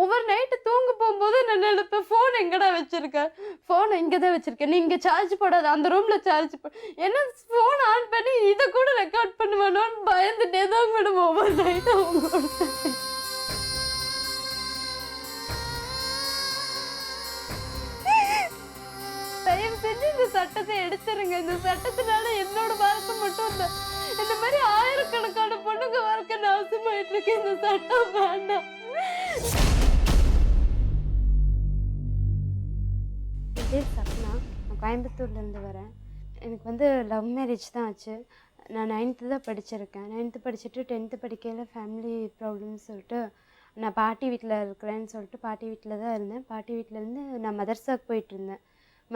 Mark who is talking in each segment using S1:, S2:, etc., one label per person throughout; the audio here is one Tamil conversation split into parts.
S1: ஒவ்வொரு நைட்டு தூங்க போகும்போது நான் நினைப்பேன், ஃபோன் எங்கடா வச்சிருக்கேன், ஃபோன் இங்கே தான் வச்சிருக்கேன், நீ இங்கே சார்ஜ் போடாத, அந்த ரூமில் சார்ஜ் என்ன ஃபோன் ஆன் பண்ணி இதை கூட ரெக்கார்ட் பண்ணுவானோன்னு பயந்துட்டே தான் மேடம் ஒவ்வொரு நைட்டும் அவங்க தயவு செஞ்சு இந்த சட்டத்தை எடுத்துருங்க. இந்த சட்டத்தினால என்னோட வாழ்க்கை மட்டும் இல்லை, இந்த மாதிரி ஆயிரக்கணக்கான பொண்ணுங்க வாழ்க்கை நாசமாயிட்டு இருக்கு. இந்த சட்டம் வேண்டாம். என் பேர் சப்னா, நான் கோயம்புத்தூர்லேருந்து வரேன். எனக்கு லவ் மேரேஜ் தான் ஆச்சு. நான் 9th தான் படிச்சிருக்கேன். 9th படிச்சுட்டு 10th படிக்கையில் ஃபேமிலி ப்ராப்ளம்னு சொல்லிட்டு நான் பாட்டி வீட்டில் இருக்கிறேன்னு சொல்லிட்டு பாட்டி வீட்டில் தான் இருந்தேன். பாட்டி வீட்டிலேருந்து நான் மதர்சாவுக்கு போயிட்டுருந்தேன்.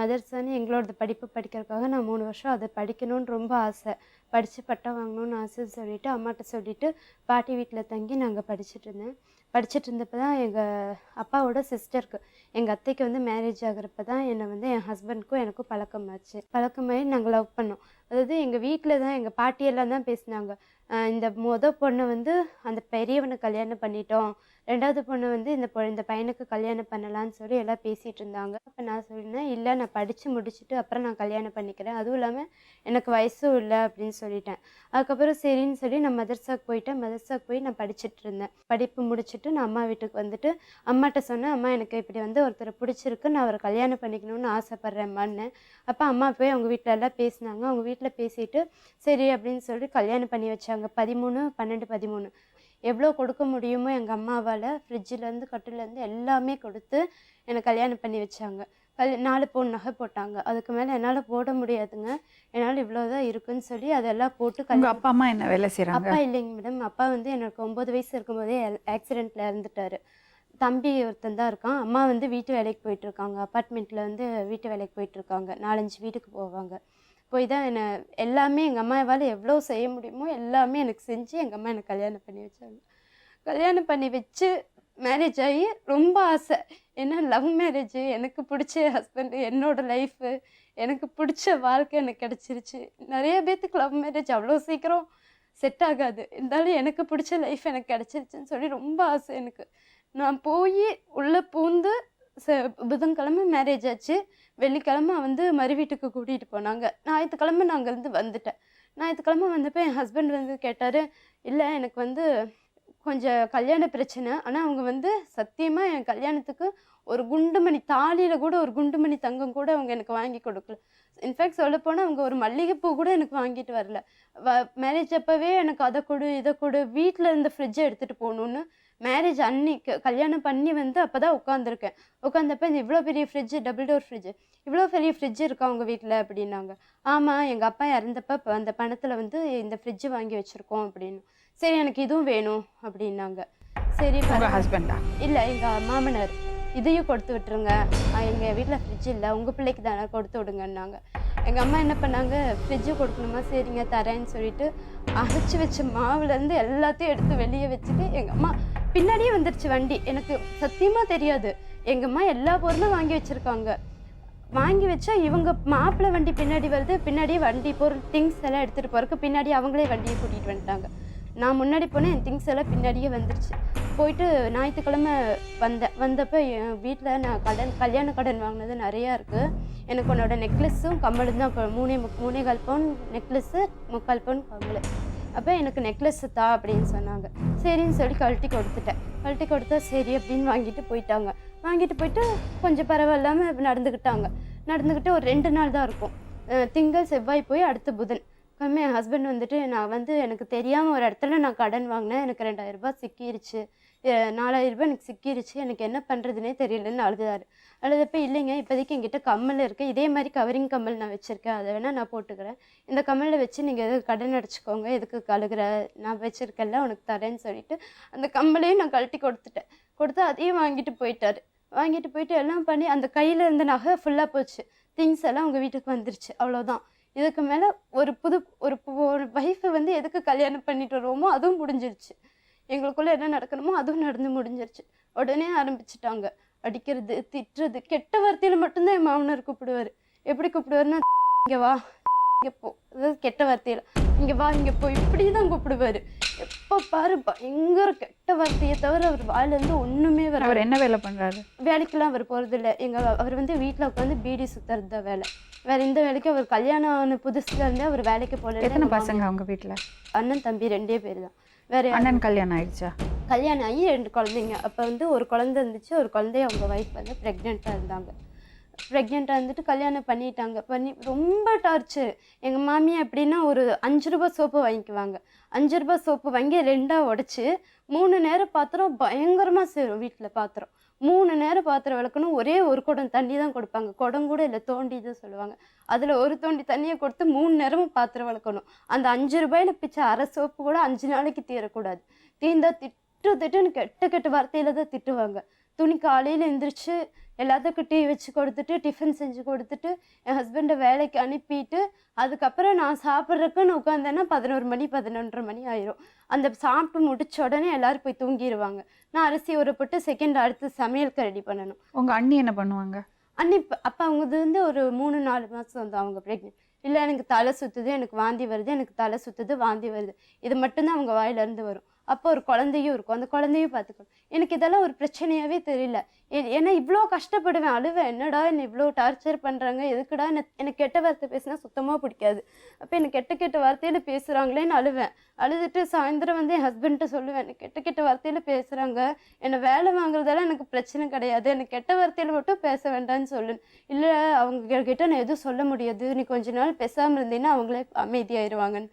S1: மதர்சான்னு எங்களோட படிப்பு படிக்கிறதுக்காக நான் 3 வருஷம் அதை படிக்கணும்னு ரொம்ப ஆசை, படித்து பட்டம் வாங்கணும்னு ஆசைன்னு சொல்லிவிட்டு அம்மாட்ட சொல்லிவிட்டு பாட்டி வீட்டில் தங்கி நாங்கள் படிச்சுட்டு இருந்தேன். படிச்சுட்டு இருந்தப்போ தான் எங்கள் அப்பாவோட சிஸ்டருக்கு, எங்கள் அத்தைக்கு மேரேஜ் ஆகிறப்ப தான் என்னை என் ஹஸ்பண்டுக்கும் எனக்கும் பழக்கமாச்சு. பழக்கமாகி நாங்கள் லவ் பண்ணோம். அதாவது எங்கள் வீட்டில் தான் எங்கள் பாட்டியெல்லாம் தான் பேசினாங்க, இந்த பொண்ணை அந்த பெரியவனை கல்யாணம் பண்ணிட்டோம், 2வது பொண்ணை இந்த பையனுக்கு கல்யாணம் பண்ணலான்னு சொல்லி எல்லாம் பேசிகிட்டு இருந்தாங்க. அப்போ நான் சொல்லியிருந்தேன், இல்லை நான் படித்து முடிச்சுட்டு அப்புறம் நான் கல்யாணம் பண்ணிக்கிறேன், அதுவும் இல்லாமல் எனக்கு வயசும் இல்லை அப்படின்னு சொல்லிட்டேன். அதுக்கப்புறம் சரின்னு சொல்லி நான் மதர்சாவுக்கு போயிட்டேன். மதர்சாவுக்கு போய் நான் படிச்சுட்டு இருந்தேன். படிப்பு முடிச்சுட்டு நான் அம்மா வீட்டுக்கு வந்துட்டு அம்மாட்ட சொன்னேன், அம்மா எனக்கு இப்படி ஒருத்தரை பிடிச்சிருக்கு, நான் அவரை கல்யாணம் பண்ணிக்கணும்னு ஆசைப்பட்றேம்மான்னு. அப்போ அம்மா போய் அவங்க வீட்டில் எல்லாம் பேசினாங்க. அவங்க வீட்டில் பேசிட்டு சரி அப்படின்னு சொல்லி கல்யாணம் பண்ணி வச்சாங்க. 13, 12, 13 எவ்வளோ கொடுக்க முடியுமோ எங்கள் அம்மாவால் ஃப்ரிட்ஜிலேருந்து கட்டிலேருந்து எல்லாமே கொடுத்து எனக்கு கல்யாணம் பண்ணி வச்சாங்க. 4 பவுன் நகை போட்டாங்க. அதுக்கு மேலே என்னால் போட முடியாதுங்க, என்னால் இவ்வளோ தான் இருக்குன்னு சொல்லி அதெல்லாம் போட்டு
S2: அப்பா அம்மா என்ன வேலை செய்கிறாங்க?
S1: அப்பா இல்லைங்க மேடம், அப்பா எனக்கு 9 வயசு இருக்கும்போதே ஆக்சிடெண்ட்டில் இறந்துட்டார். தம்பி ஒருத்தன் தான் இருக்கான். அம்மா வீட்டு வேலைக்கு போயிட்டுருக்காங்க. அப்பார்ட்மெண்ட்டில் வீட்டு வேலைக்கு போயிட்டுருக்காங்க. 4-5 வீட்டுக்கு போவாங்க. போய் தான் என்னை எல்லாமே எங்கள் அம்மாவால் எவ்வளோ செய்ய முடியுமோ எல்லாமே எனக்கு செஞ்சு எங்கள் அம்மா எனக்கு கல்யாணம் பண்ணி வச்சாங்க. கல்யாணம் பண்ணி வச்சு மேரேஜ் ஆகி ரொம்ப ஆசை, ஏன்னா லவ் மேரேஜ், எனக்கு பிடிச்ச ஹஸ்பண்டு, என்னோடய லைஃபு, எனக்கு பிடிச்ச வாழ்க்கை எனக்கு கிடச்சிருச்சு. நிறைய பேர்த்துக்கு லவ் மேரேஜ் அவ்வளோ சீக்கிரம் செட் ஆகாது, இருந்தாலும் எனக்கு பிடிச்ச லைஃப் எனக்கு கிடச்சிருச்சுன்னு சொல்லி ரொம்ப ஆசை எனக்கு. நான் போய் உள்ளே பூந்து புதன்கிழமை மேரேஜ் ஆச்சு. வெள்ளிக்கிழமை மறு வீட்டுக்கு கூட்டிகிட்டு போனாங்க. ஞாயிற்றுக்கிழமை நான் அங்கேருந்து வந்துட்டேன். ஞாயிற்றுக்கிழமை வந்தப்போ என் ஹஸ்பண்ட் கேட்டார், இல்லை எனக்கு கொஞ்சம் கல்யாண பிரச்சனை, ஆனால் அவங்க சத்தியமாக என் கல்யாணத்துக்கு ஒரு குண்டுமணி தாலியில் கூட ஒரு குண்டுமணி தங்கம் கூட அவங்க எனக்கு வாங்கி கொடுக்கல. இன்ஃபேக்ட் சொல்லப்போனால் அவங்க ஒரு மல்லிகைப்பூ கூட எனக்கு வாங்கிட்டு வரல. மேரேஜ் அப்போவே எனக்கு அதை கொடு இதை கொடு, வீட்டில் இருந்த ஃப்ரிட்ஜை எடுத்துகிட்டு போகணுன்னு மேரேஜ் அன்னைக்கு கல்யாணம் பண்ணி அப்போ தான் உட்காந்துருக்கேன். உட்காந்தப்போ இவ்வளோ பெரிய ஃப்ரிட்ஜு, டபுள் டோர் ஃப்ரிட்ஜு, இவ்வளோ பெரிய ஃப்ரிட்ஜு இருக்கா அவங்க வீட்டில் அப்படின்னாங்க. ஆமாம், எங்கள் அப்பா இறந்தப்போ அந்த பணத்தில் இந்த ஃப்ரிட்ஜு வாங்கி வச்சுருக்கோம் அப்படின்னு. சரி எனக்கு இதுவும் வேணும் அப்படின்னாங்க. சரி
S2: ஹஸ்பண்டா?
S1: இல்லை, எங்கள் மாமனார். இதையும் கொடுத்து விட்டுருங்க, எங்கள் வீட்டில் ஃப்ரிட்ஜ் இல்லை, உங்கள் பிள்ளைக்கு தானே கொடுத்து விடுங்கன்னாங்க. எங்கள் அம்மா என்ன பண்ணாங்க, ஃப்ரிட்ஜு கொடுக்கணுமா, சரிங்க தரேன்னு சொல்லிட்டு அரைச்சி வச்ச மாவுலேருந்து எல்லாத்தையும் எடுத்து வெளியே வச்சுட்டு எங்கள் அம்மா பின்னாடியே வந்துடுச்சு வண்டி. எனக்கு சத்தியமாக தெரியாது. எங்கள் அம்மா எல்லா பொருளும் வாங்கி வச்சுருக்காங்க. வாங்கி வச்சா இவங்க மாப்பிள்ளை வண்டி பின்னாடி வருது, பின்னாடியே வண்டி பொருள் திங்ஸ் எல்லாம் எடுத்துகிட்டு போகிறதுக்கு பின்னாடி அவங்களே வண்டியை கூட்டிகிட்டு வந்துட்டாங்க. நான் முன்னாடி போனேன், என் திங்ஸ் எல்லாம் பின்னாடியே வந்துடுச்சு. போயிட்டு ஞாயிற்றுக்கிழமை வந்தப்போ என் வீட்டில் நான் கல்யாண கடன் வாங்கினது நிறையா இருக்குது, எனக்கு உன்னோட நெக்லஸும் கம்மலும் தான் 3.25 பவுன் நெக்லஸ்ஸு, 3/4 பவுன் கம்மல். அப்போ எனக்கு நெக்லஸ்ஸு தா அப்படின்னு சொன்னாங்க. சரின்னு சொல்லி கழட்டி கொடுத்துட்டேன். கழட்டி கொடுத்தா சரி அப்படின்னு வாங்கிட்டு போயிட்டாங்க. வாங்கிட்டு போயிட்டு கொஞ்சம் பரவாயில்லாமல் நடந்துக்கிட்டு ஒரு 2 நாள் தான் இருக்கும். திங்கள் செவ்வாய் போய் அடுத்த புதன் என் ஹஸ்பண்ட் நான் எனக்கு தெரியாமல் ஒரு இடத்துல நான் கடன் வாங்கினேன், எனக்கு 2000 ரூபாய் சிக்கிருச்சு, 4000 ரூபாய் எனக்கு சிக்கிருச்சு, எனக்கு என்ன பண்ணுறதுனே தெரியலன்னு அழுதாரு. அழுதப்போ இல்லைங்க, இப்போதைக்கு என்கிட்ட கம்மல் இருக்குது, இதே மாதிரி கவரிங் கம்மல் நான் வச்சுருக்கேன், அதை வேணால் நான் போட்டுக்கிறேன், இந்த கம்மலில் வச்சு நீங்கள் எதுக்கு கடன் அடிச்சுக்கோங்க, எதுக்கு கழுகுற, நான் வச்சுருக்கேன்ல உனக்கு தரேன்னு சொல்லிட்டு அந்த கம்மலையும் நான் கழட்டி கொடுத்து அதையும் வாங்கிட்டு போயிட்டு எல்லாம் பண்ணி அந்த கையில் இருந்த நகை ஃபுல்லாக போச்சு. திங்ஸ் எல்லாம் உங்கள் வீட்டுக்கு வந்துருச்சு, அவ்வளோதான். இதுக்கு மேலே ஒரு வைஃபை எதுக்கு கல்யாணம் பண்ணிட்டு வருவோமோ அதுவும் முடிஞ்சிருச்சு. எங்களுக்குள்ளே என்ன நடக்கணுமோ அதுவும் நடந்து முடிஞ்சிருச்சு. உடனே ஆரம்பிச்சிட்டாங்க அடிக்கிறது, திட்டுறது, கெட்ட வார்த்தையில் மட்டும்தான் என் மாமனார் கூப்பிடுவார். எப்படி கூப்பிடுவாருன்னா, இங்கே வா, இங்கே போ, அதாவது கெட்ட வார்த்தையில் இங்கே வா இங்கே போ இப்படி தான் கூப்பிடுவார். எப்போ பாரு பயங்கர கெட்ட வார்த்தையை தவிர அவர் வாயிலேருந்து ஒன்றுமே வர.
S2: அவர் என்ன வேலை பண்ணுறாரு?
S1: வேலைக்கெல்லாம் அவர் போகிறதில்ல. அவர் வந்து வீட்டில் உட்காந்து பீடி சுற்றுறது தான் வேலை. வேறு எந்த வேலைக்கும் அவர் கல்யாணம் ஆன புதுசுல இருந்தே அவர் வேலைக்கு போகல.
S2: எத்தனை பசங்க அவங்க வீட்டில்?
S1: அண்ணன் தம்பி 2 பேர் தான். வேறு
S2: அண்ணன் கல்யாணம் ஆயிடுச்சா?
S1: கல்யாணம் ஆகி 2 குழந்தைங்க. அப்போ வந்து ஒரு குழந்தை இருந்துச்சு. ஒரு குழந்தைய அவங்க ஒய்ஃப் வந்து ப்ரெக்னெண்ட்டாக இருந்தாங்க. ப்ரெக்னெண்ட்டாக இருந்துட்டு கல்யாணம் பண்ணிட்டாங்க. ரொம்ப டார்ச்சர். எங்கள் மாமியா எப்படின்னா ஒரு 5 ரூபா சோப்பு வாங்கிக்குவாங்க. 5 ரூபா சோப்பு வாங்கி 2ஆக உடச்சி 3 நேரம் பாத்திரம் பயங்கரமாக சேரும். வீட்டில் பாத்திரம் 3 நேரம் பாத்திரம் விளக்கணும். ஒரே ஒரு குடம் தண்ணி தான் கொடுப்பாங்க. குடம் கூட இல்லை, தோண்டி தான் சொல்லுவாங்க. அதில் ஒரு தோண்டி தண்ணியை கொடுத்து 3 நேரமும் பாத்திரம் விளக்கணும். அந்த 5 ரூபாயில் பிச்ச அரை சோப்பு கூட 5 நாளைக்கு தீரக்கூடாது. தீர்ந்தா திட்டுன்னு கெட்ட கெட்ட வார்த்தையில் தான் திட்டுவாங்க. துணி காலையில் எழுந்திரிச்சு எல்லாத்துக்கும் டீ வச்சு கொடுத்துட்டு டிஃபன் செஞ்சு கொடுத்துட்டு என் ஹஸ்பண்டை வேலைக்கு அனுப்பிட்டு அதுக்கப்புறம் நான் சாப்பிட்றதுக்குன்னு உட்காந்தேன்னா 11 மணி 11:30 மணி ஆயிரும். அந்த சாப்பிட்டு முடிச்ச உடனே எல்லோரும் போய் தூங்கிடுவாங்க. நான் அரிசி உரப்பட்டு அடுத்து சமையலுக்கு ரெடி பண்ணணும்.
S2: உங்கள் அண்ணி என்ன பண்ணுவாங்க?
S1: அண்ணி அப்போ அவங்க வந்து ஒரு 3-4 மாதம் வந்து அவங்க ப்ரெக்னென்ட். இல்லை எனக்கு தலை சுற்றுது, எனக்கு வாந்தி வருது, எனக்கு தலை சுற்றுது, வாந்தி வருது, இது மட்டும்தான் அவங்க வாயிலேருந்து வரும். அப்போ ஒரு குழந்தையும் இருக்கும். அந்த குழந்தையும் பார்த்துக்கணும். எனக்கு இதெல்லாம் ஒரு பிரச்சனையாகவே தெரியல. ஏன்னா இவ்வளோ கஷ்டப்படுவேன், அழுவேன். என்னடா என்னை இவ்வளோ டார்ச்சர் பண்ணுறாங்க, எதுக்குடா எனக்கு கெட்ட வார்த்தை பேசினா சுத்தமாக பிடிக்காது. அப்போ எனக்கு கெட்ட வார்த்தையில் பேசுகிறாங்களேன்னு அழுவேன். அழுதுட்டு சாயந்தரம் வந்து என் ஹஸ்பண்ட்டை சொல்லுவேன், எனக்கு கெட்ட வார்த்தையில் பேசுகிறாங்க, என்னை வேலை வாங்குறதெல்லாம் எனக்கு பிரச்சனை கிடையாது, எனக்கு கெட்ட வார்த்தையில் மட்டும் பேச வேண்டாம்னு சொல்லு. இல்லை அவங்க கிட்ட நான் எதுவும் சொல்ல முடியாது, நீ கொஞ்ச நாள் பேசாமல் இருந்தீங்கன்னா அவங்களே அமைதியாயிருவாங்கன்னு.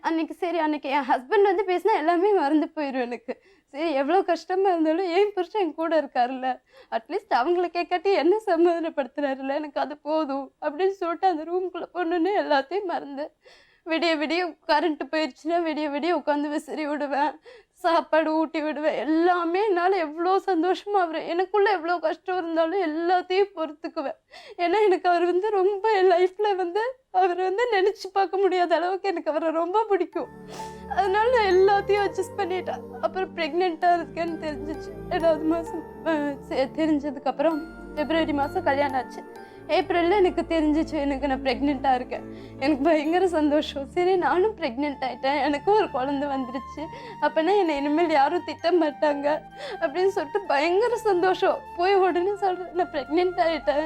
S1: அன்னைக்கு சரி, அன்னைக்கு என் ஹஸ்பண்ட் வந்து பேசினா எல்லாமே மறந்து போயிடும் எனக்கு. சரி, எவ்வளோ கஷ்டமாக இருந்தாலும் என் புருஷன் என் கூட இருக்காருல்ல, அட்லீஸ்ட் அவங்கள கேட்காட்டி என்ன சமாதானப்படுத்துறாருல்ல, எனக்கு அது போதும் அப்படின்னு சொல்லிட்டு அந்த ரூம்குள்ளே போனோன்னே எல்லாத்தையும் மறந்து விடிய கரண்ட்டு போயிடுச்சுன்னா விடிய உட்காந்து விசிறி விடுவேன், சாப்பாடு ஊட்டி விடுவேன். எல்லாமே என்னால் எவ்வளோ சந்தோஷமாக அவர் எனக்குள்ளே எவ்வளோ கஷ்டம் இருந்தாலும் எல்லாத்தையும் பொறுத்துக்குவேன். ஏன்னா எனக்கு அவர் வந்து ரொம்ப என் லைஃப்பில் வந்து அவர் வந்து நினச்சி பார்க்க முடியாத அளவுக்கு எனக்கு அவரை ரொம்ப பிடிக்கும். அதனால நான் எல்லாத்தையும் அட்ஜஸ்ட் பண்ணிட்டேன். அப்புறம் ப்ரெக்னெண்ட்டாக இருக்கேன்னு தெரிஞ்சிச்சு. 7வது மாதம் தெரிஞ்சதுக்கப்புறம் பிப்ரவரி மாதம் கல்யாணம் ஆச்சு. ஏப்ரலில் எனக்கு தெரிஞ்சிச்சு எனக்கு நான் ப்ரெக்னெண்ட்டாக இருக்கேன். எனக்கு பயங்கர சந்தோஷம். சரி, நானும் ப்ரெக்னென்ட் ஆகிட்டேன், எனக்கும் ஒரு குழந்தை வந்துருச்சு, அப்போனா என்னை இனிமேல் யாரும் திட்ட மாட்டாங்க அப்படின்னு சொல்லிட்டு பயங்கர சந்தோஷம். போய் உடனே சொல்கிறேன், நான் ப்ரெக்னென்ட் ஆகிட்டேன்,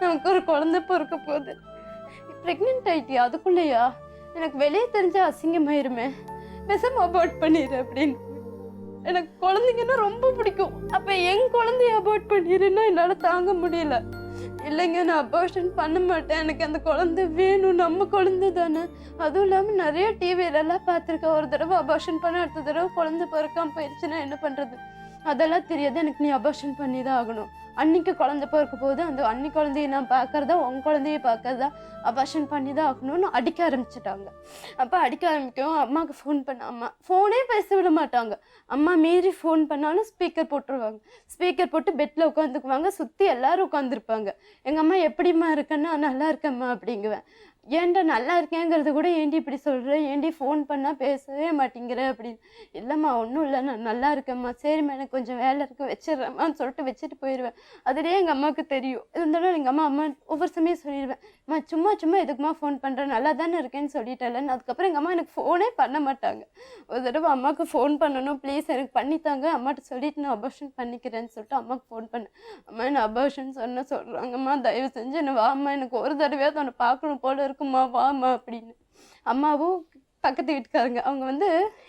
S1: நமக்கு ஒரு குழந்தை பிறக்க போகுது. ப்ரெக்னென்ட் ஆகிட்டியா? அதுக்குள்ளேயா? எனக்கு வெளியே தெரிஞ்சால் அசிங்கமாயிருமே, பேசாம அபார்ட் பண்ணிடு அப்படின்னு. எனக்கு குழந்தைங்கன்னா ரொம்ப பிடிக்கும். அப்போ என் குழந்தைய அபார்ட் பண்ணிடுன்னா என்னால் தாங்க முடியல. இல்லைங்க, நான் அபார்ஷன் பண்ண மாட்டேன், எனக்கு அந்த குழந்தை வேணும், நம்ம குழந்தை தானே. அதுவும் இல்லாமல் நிறைய டிவிலெல்லாம் பார்த்துருக்கேன், ஒரு தடவை அபார்ஷன் பண்ண அடுத்த தடவை குழந்தை பிறக்காமல் போயிடுச்சுன்னா என்ன பண்ணுறது, அதெல்லாம் தெரியாது, எனக்கு நீ அபார்ஷன் பண்ணி தான் ஆகணும். அன்னைக்கு குழந்தை பிறக்க போது அந்த அன்னி குழந்தைய நான் பார்க்கறதா உன் குழந்தைய பார்க்கறதா, அபார்ஷன் பண்ணி தான் ஆகணும்னு அடிக்க ஆரம்பிச்சிட்டாங்க. அப்போ அடிக்க ஆரம்பிக்கவும் அம்மாவுக்கு ஃபோன் பண்ண, அம்மா ஃபோனே பேச விட மாட்டாங்க. அம்மா மீறி ஃபோன் பண்ணாலும் ஸ்பீக்கர் போட்டுருவாங்க. ஸ்பீக்கர் போட்டு பெட்டில் உட்காந்துக்குவாங்க, சுற்றி எல்லாரும் உட்காந்துருப்பாங்க. எங்கள் அம்மா எப்படிம்மா இருக்கேன்னா நல்லா இருக்கேம்மா அப்படிங்குவேன். ஏன்டா நல்லா இருக்கேங்கிறது கூட ஏண்டி இப்படி சொல்கிறேன், ஏண்டி ஃபோன் பண்ணால் பேசவே மாட்டேங்கிற அப்படின்னு. இல்லைம்மா ஒன்றும் இல்லை, நான் நல்லா இருக்கேம்மா, சரிம்மா எனக்கு கொஞ்சம் வேலை இருக்குது வச்சிடுறேம்மான்னு சொல்லிட்டு வச்சுட்டு போயிடுவேன். அதுலேயே எங்கள் அம்மாவுக்கு தெரியும். இருந்தாலும் எங்கள் அம்மா ஒவ்வொரு சமயம் சொல்லிடுவேன், அம்மா சும்மா எதுக்குமா ஃபோன் பண்ணுறேன், நல்லா தானே இருக்கேன்னு சொல்லிட்டேன்லன்னு. அதுக்கப்புறம் எங்கள் அம்மா எனக்கு ஃபோனே பண்ண மாட்டாங்க. ஒரு தடவை அம்மாவுக்கு ஃபோன் பண்ணணும், ப்ளீஸ் எனக்கு பண்ணித்தாங்க, அம்மாட்ட சொல்லிட்டு நான் அபார்ஷன் பண்ணிக்கிறேன்னு சொல்லிட்டு அம்மாவுக்கு ஃபோன் பண்ணேன். அம்மா என்ன அபார்ஷன் சொல்கிறாங்கம்மா, தயவு செஞ்சு என்ன வாம்மா, எனக்கு ஒரு தடவையாவது அவனை பார்க்கணும் போல இருக்குமா, வாமா அப்படின்னு. அம்மாவும் பக்கத்து வீட்டுக்காரங்க, அவங்க வந்து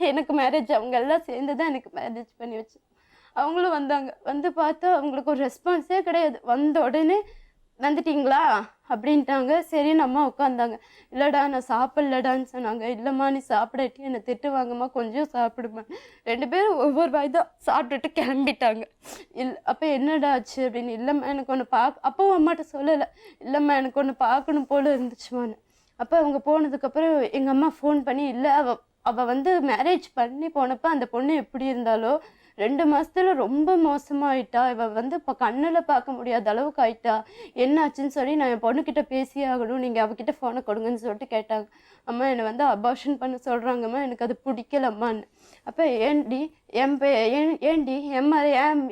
S1: எனக்கு மேரேஜ், அவங்க எல்லாம் சேர்ந்து தான் எனக்கு மேரேஜ் பண்ணி வச்சு, அவங்களும் வந்தாங்க. வந்து பார்த்தா அவங்களுக்கு ஒரு ரெஸ்பான்ஸே கிடையாது. வந்த உடனே வந்துட்டிங்களா அப்படின்ட்டாங்க. சரின்னு அம்மா உட்காந்தாங்க. இல்லைடா நான் சாப்பிட்லடான்னு சொன்னாங்க. இல்லைம்மா நீ சாப்பிடாட்டி என்னை திட்டுவாங்கம்மா, கொஞ்சம் சாப்பிடுமா. 2 பேரும் ஒவ்வொரு வாய் தான் சாப்பிட்டுட்டு கிளம்பிட்டாங்க. அப்போ என்னடா ஆச்சு அப்படின்னு. இல்லைம்மா எனக்கு ஒன்று அப்போவும் அம்மாட்ட சொல்லலை, இல்லைம்மா எனக்கு ஒன்று பார்க்கணும் போல இருந்துச்சுமான்னு. அப்போ அவங்க போனதுக்கப்புறம் எங்கள் அம்மா ஃபோன் பண்ணி, இல்லை அவள் வந்து மேரேஜ் பண்ணி போனப்போ அந்த பொண்ணு எப்படி இருந்தாலோ 2 மாதத்துல ரொம்ப மோசமாயிட்டா, இவள் வந்து இப்போ கண்ணில் பார்க்க முடியாத அளவுக்கு ஆயிட்டா, என்னாச்சுன்னு சொல்லி நான் என் பொண்ணுக்கிட்ட பேசியே ஆகணும், நீங்கள் அவகிட்ட ஃபோனை கொடுங்கன்னு சொல்லிட்டு கேட்டாங்க. அம்மா என்னை வந்து அபார்ஷன் பண்ண சொல்கிறாங்கம்மா, எனக்கு அது பிடிக்கலம்மான்னு. அப்போ ஏண்டி ஏண்டி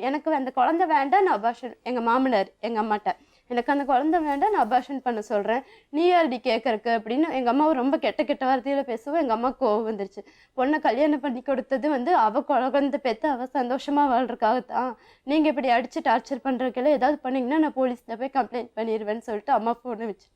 S1: எனக்கு அந்த குழந்தை வேண்டாம், நான் அபார்ஷன், எங்கள் மாமனார் எங்கள் அம்மாட்ட எனக்கு அந்த குழந்தை வேண்டாம், நான் அபார்ஷன் பண்ண சொல்கிறேன், நீ யாரடி கேட்கறக்கு அப்படின்னு எங்கள் அம்மாவை ரொம்ப கெட்ட கெட்ட வார்த்தையில் பேசுவோம். எங்கள் அம்மா கோவம் வந்துருச்சு. பொண்ணை கல்யாணம் பண்ணி கொடுத்தது வந்து அவள் குழந்தை பெற்று அவள் சந்தோஷமாக வாழ்றதுக்காகத்தான், நீங்கள் இப்படி அடித்து டார்ச்சர் பண்ணுறதுக்கெல்லாம் ஏதாவது பண்ணிங்கன்னா நான் போலீஸில் போய் கம்ப்ளைண்ட் பண்ணிடுவேன்னு சொல்லிட்டு அம்மா ஃபோனை வச்சு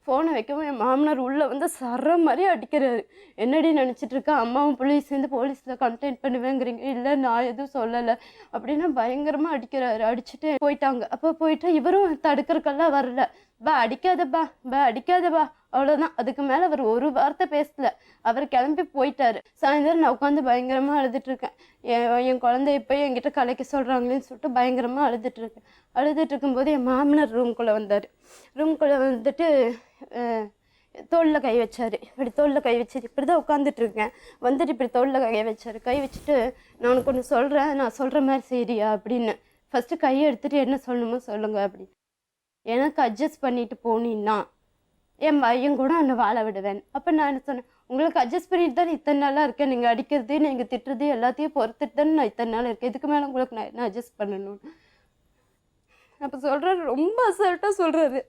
S1: ஃபோனை வைக்கவும் என் மாமனார் உள்ளே வந்து சர மாதிரி அடிக்கிறாரு. என்னடி நினச்சிட்டு இருக்கா, அம்மாவும் புள்ளையும் சேர்ந்து போலீஸில் கம்ப்ளைண்ட் பண்ணுவேங்கிறீங்க, இல்லை நான் எதுவும் சொல்லலை அப்படின்னு பயங்கரமாக அடிக்கிறாரு. அடிச்சுட்டு போயிட்டாங்க. அப்போ போயிட்டு இவரும் தடுக்கிறதுக்கெல்லாம் வரல. பா அடிக்காதப்பா, பா அடிக்காதப்பா, அவ்வளோதான். அதுக்கு மேலே அவர் ஒரு வார்த்தை பேசல. அவர் கிளம்பி போயிட்டாரு. சாயந்தரம் நான் உட்காந்து பயங்கரமாக அழுதுட்ருக்கேன். என் குழந்தைய போய் என்கிட்ட கலைக்க சொல்கிறாங்களேன்னு சொல்லிட்டு பயங்கரமாக அழுதுட்ருக்கேன். அழுதுட்டு இருக்கும்போது என் மாமனார் ரூம்குள்ளே வந்தார். ரூம்குள்ளே வந்துட்டு தோளில் கை வச்சார். இப்படி தோளில் கை வச்சுட்டு இப்படி தான் உட்காந்துட்ருக்கேன். வந்துட்டு இப்படி தோளில் கை வச்சார். கை வச்சுட்டு நான் உனக்கு ஒன்று சொல்கிறேன், நான் சொல்கிற மாதிரி சரியா அப்படின்னு. ஃபஸ்ட்டு கையை எடுத்துகிட்டு என்ன சொல்லணுமோ சொல்லுங்கள் அப்படி. எனக்கு அட்ஜஸ்ட் பண்ணிட்டு போனீன்னா என் பையன் கூட என்னை வாழ விடுவேன். அப்போ நான் என்ன சொன்னேன், உங்களுக்கு அட்ஜஸ்ட் பண்ணிட்டு தான் இத்தனை நாளாக இருக்கேன், நீங்கள் அடிக்கிறது நீங்கள் திட்டுறது எல்லாத்தையும் பொறுத்துட்டு தானே நான் இத்தனை நாள் இருக்கேன், இதுக்கு மேலே உங்களுக்கு நான் என்ன அட்ஜஸ்ட் பண்ணணும்னு. அப்போ சொல்கிறாரு, ரொம்ப அசால்ட்டாக சொல்கிறாரு,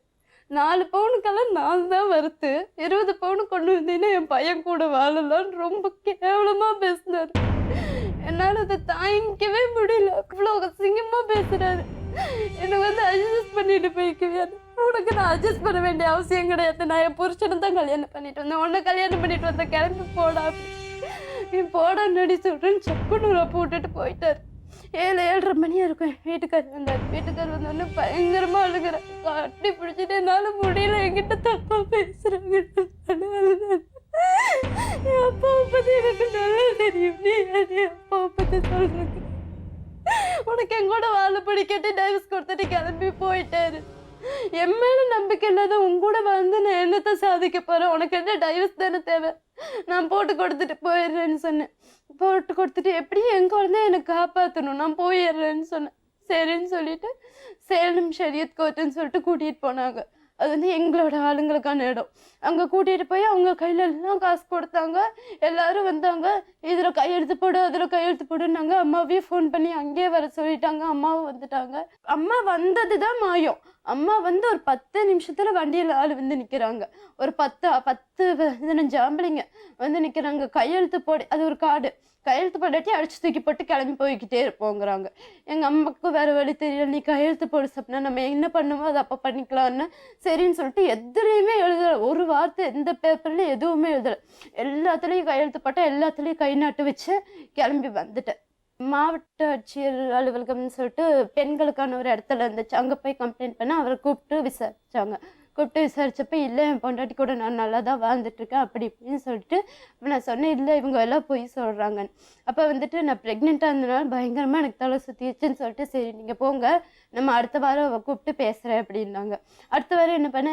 S1: 4 பவுனுக்கெல்லாம் நான் தான் வறுத்து 20 பவுனு கொண்டு வந்தீங்கன்னா என் பையன் கூட வாழலான்னு ரொம்ப கேவலமாக பேசினார். என்னால் அதை தாங்கிக்கவே முடியல. அவ்வளோ அசிங்கமாக பேசுகிறாரு. எனக்கு வந்து அட்ஜஸ்ட் பண்ணிட்டு போய்க்கவே, உனக்கு நான் அட்ஜஸ்ட் பண்ண வேண்டிய அவசியம் கிடையாது, நான் என் புருஷனை தான் கல்யாணம் பண்ணிட்டு வந்தேன், உன்னை கல்யாணம் பண்ணிட்டு வந்தேன், கிளம்பி போடா நீ போடா நடி சொல்கிறேன்னு சப்புன்னு ரப்ப விட்டுட்டு போயிட்டார். 7-7:30 மணியாக இருக்கும். வீட்டுக்கார் வந்தார். வீட்டுக்கார் வந்தோடனே பயங்கரமாக அழுகிறேன். கட்டி பிடிச்சிட்டு என்னால் முடியல, என்கிட்ட தப்பாக பேசுகிறாங்க. என் அப்பாவை பற்றி எனக்கு நல்லா தெரியும், நீ என் அப்பாவை பற்றி சொல்கிறேன், உனக்கு என் கூட வாழ பிடிக்கட்டு டைவர்ஸ் கொடுத்துட்டு கிளம்பி போயிட்டாரு. என் மேலே நம்பிக்கை இல்லாத உன் கூட வந்து நான் என்னத்தை சாதிக்க போகிறேன், உனக்கு என்ன டைவர்ஸ் தானே தேவை, நான் போட்டு கொடுத்துட்டு போயிடுறேன்னு சொன்னேன். போட்டு கொடுத்துட்டு எப்படியும் என் குழந்தைய எனக்கு காப்பாற்றணும், நான் போயிடுறேன்னு சொன்னேன். சரின்னு சொல்லிட்டு சேலம் ஷரியத் கோர்ட்டுன்னு சொல்லிட்டு கூட்டிகிட்டு போனாங்க. அது வந்து எங்களோட ஆளுங்களுக்கான இடம். அங்கே கூட்டிகிட்டு போய் அவங்க கையில் எல்லாம் காசு கொடுத்தாங்க. எல்லோரும் வந்தாங்க, இதில் கையெழுத்து போடு அதில் கையெழுத்து போடுன்னாங்க. அம்மாவையும் ஃபோன் பண்ணி அங்கேயே வர சொல்லிட்டாங்க. அம்மாவும் வந்துட்டாங்க. அம்மா வந்தது தான் மாயம். அம்மா வந்து ஒரு 10 நிமிஷத்தில் வண்டியில் ஆள் வந்து நிற்கிறாங்க. ஒரு 10-15 ஆம்பளைங்க வந்து நிற்கிறாங்க. கையெழுத்து போடு, அது ஒரு கார்டு, கையெழுத்து போடாட்டி அடிச்சு தூக்கி போட்டு கிளம்பி போய்கிட்டே இருப்போங்கிறாங்க. எங்கள் அம்மாவுக்கும் வேறு வழி தெரியல. நீ கையெழுத்து போடு சப்னா, நம்ம என்ன பண்ணுமோ அதை அப்போ பண்ணிக்கலான்னு சரின்னு சொல்லிட்டு எதுலேயுமே எழுதலை. ஒரு வார்த்தை எந்த பேப்பர்லையும் எதுவுமே எழுதலை. எல்லாத்துலேயும் கையெழுத்து போட்டால் எல்லாத்துலேயும் கை நாட்டு வச்சு கிளம்பி வந்துட்டேன். மாவட்ட ஆட்சியர் அலுவலகம்னு சொல்லிட்டு பெண்களுக்கான ஒரு இடத்துல இருந்துச்சு. அங்கே போய் கம்ப்ளைண்ட் பண்ண அவரை கூப்பிட்டு விசாரிச்சாங்க. கூப்பிட்டு விசாரிச்சப்ப இல்லை, என் பொண்டாட்டி கூட நான் நல்லா தான் வாழ்ந்துட்டுருக்கேன் அப்படி இப்படின்னு சொல்லிட்டு நான் சொன்னேன், இல்லை இவங்க எல்லாம் போய் சொல்கிறாங்கன்னு. அப்போ வந்துட்டு நான் ப்ரெக்னெண்ட்டாக இருந்தனால பயங்கரமாக எனக்கு தலை சுற்றிச்சுன்னு சொல்லிட்டு சரி நீங்கள் போங்க, நம்ம அடுத்த வாரம் கூப்பிட்டு பேசுகிறேன் அப்படின்னாங்க. அடுத்த வாரம் என்ன பண்ண,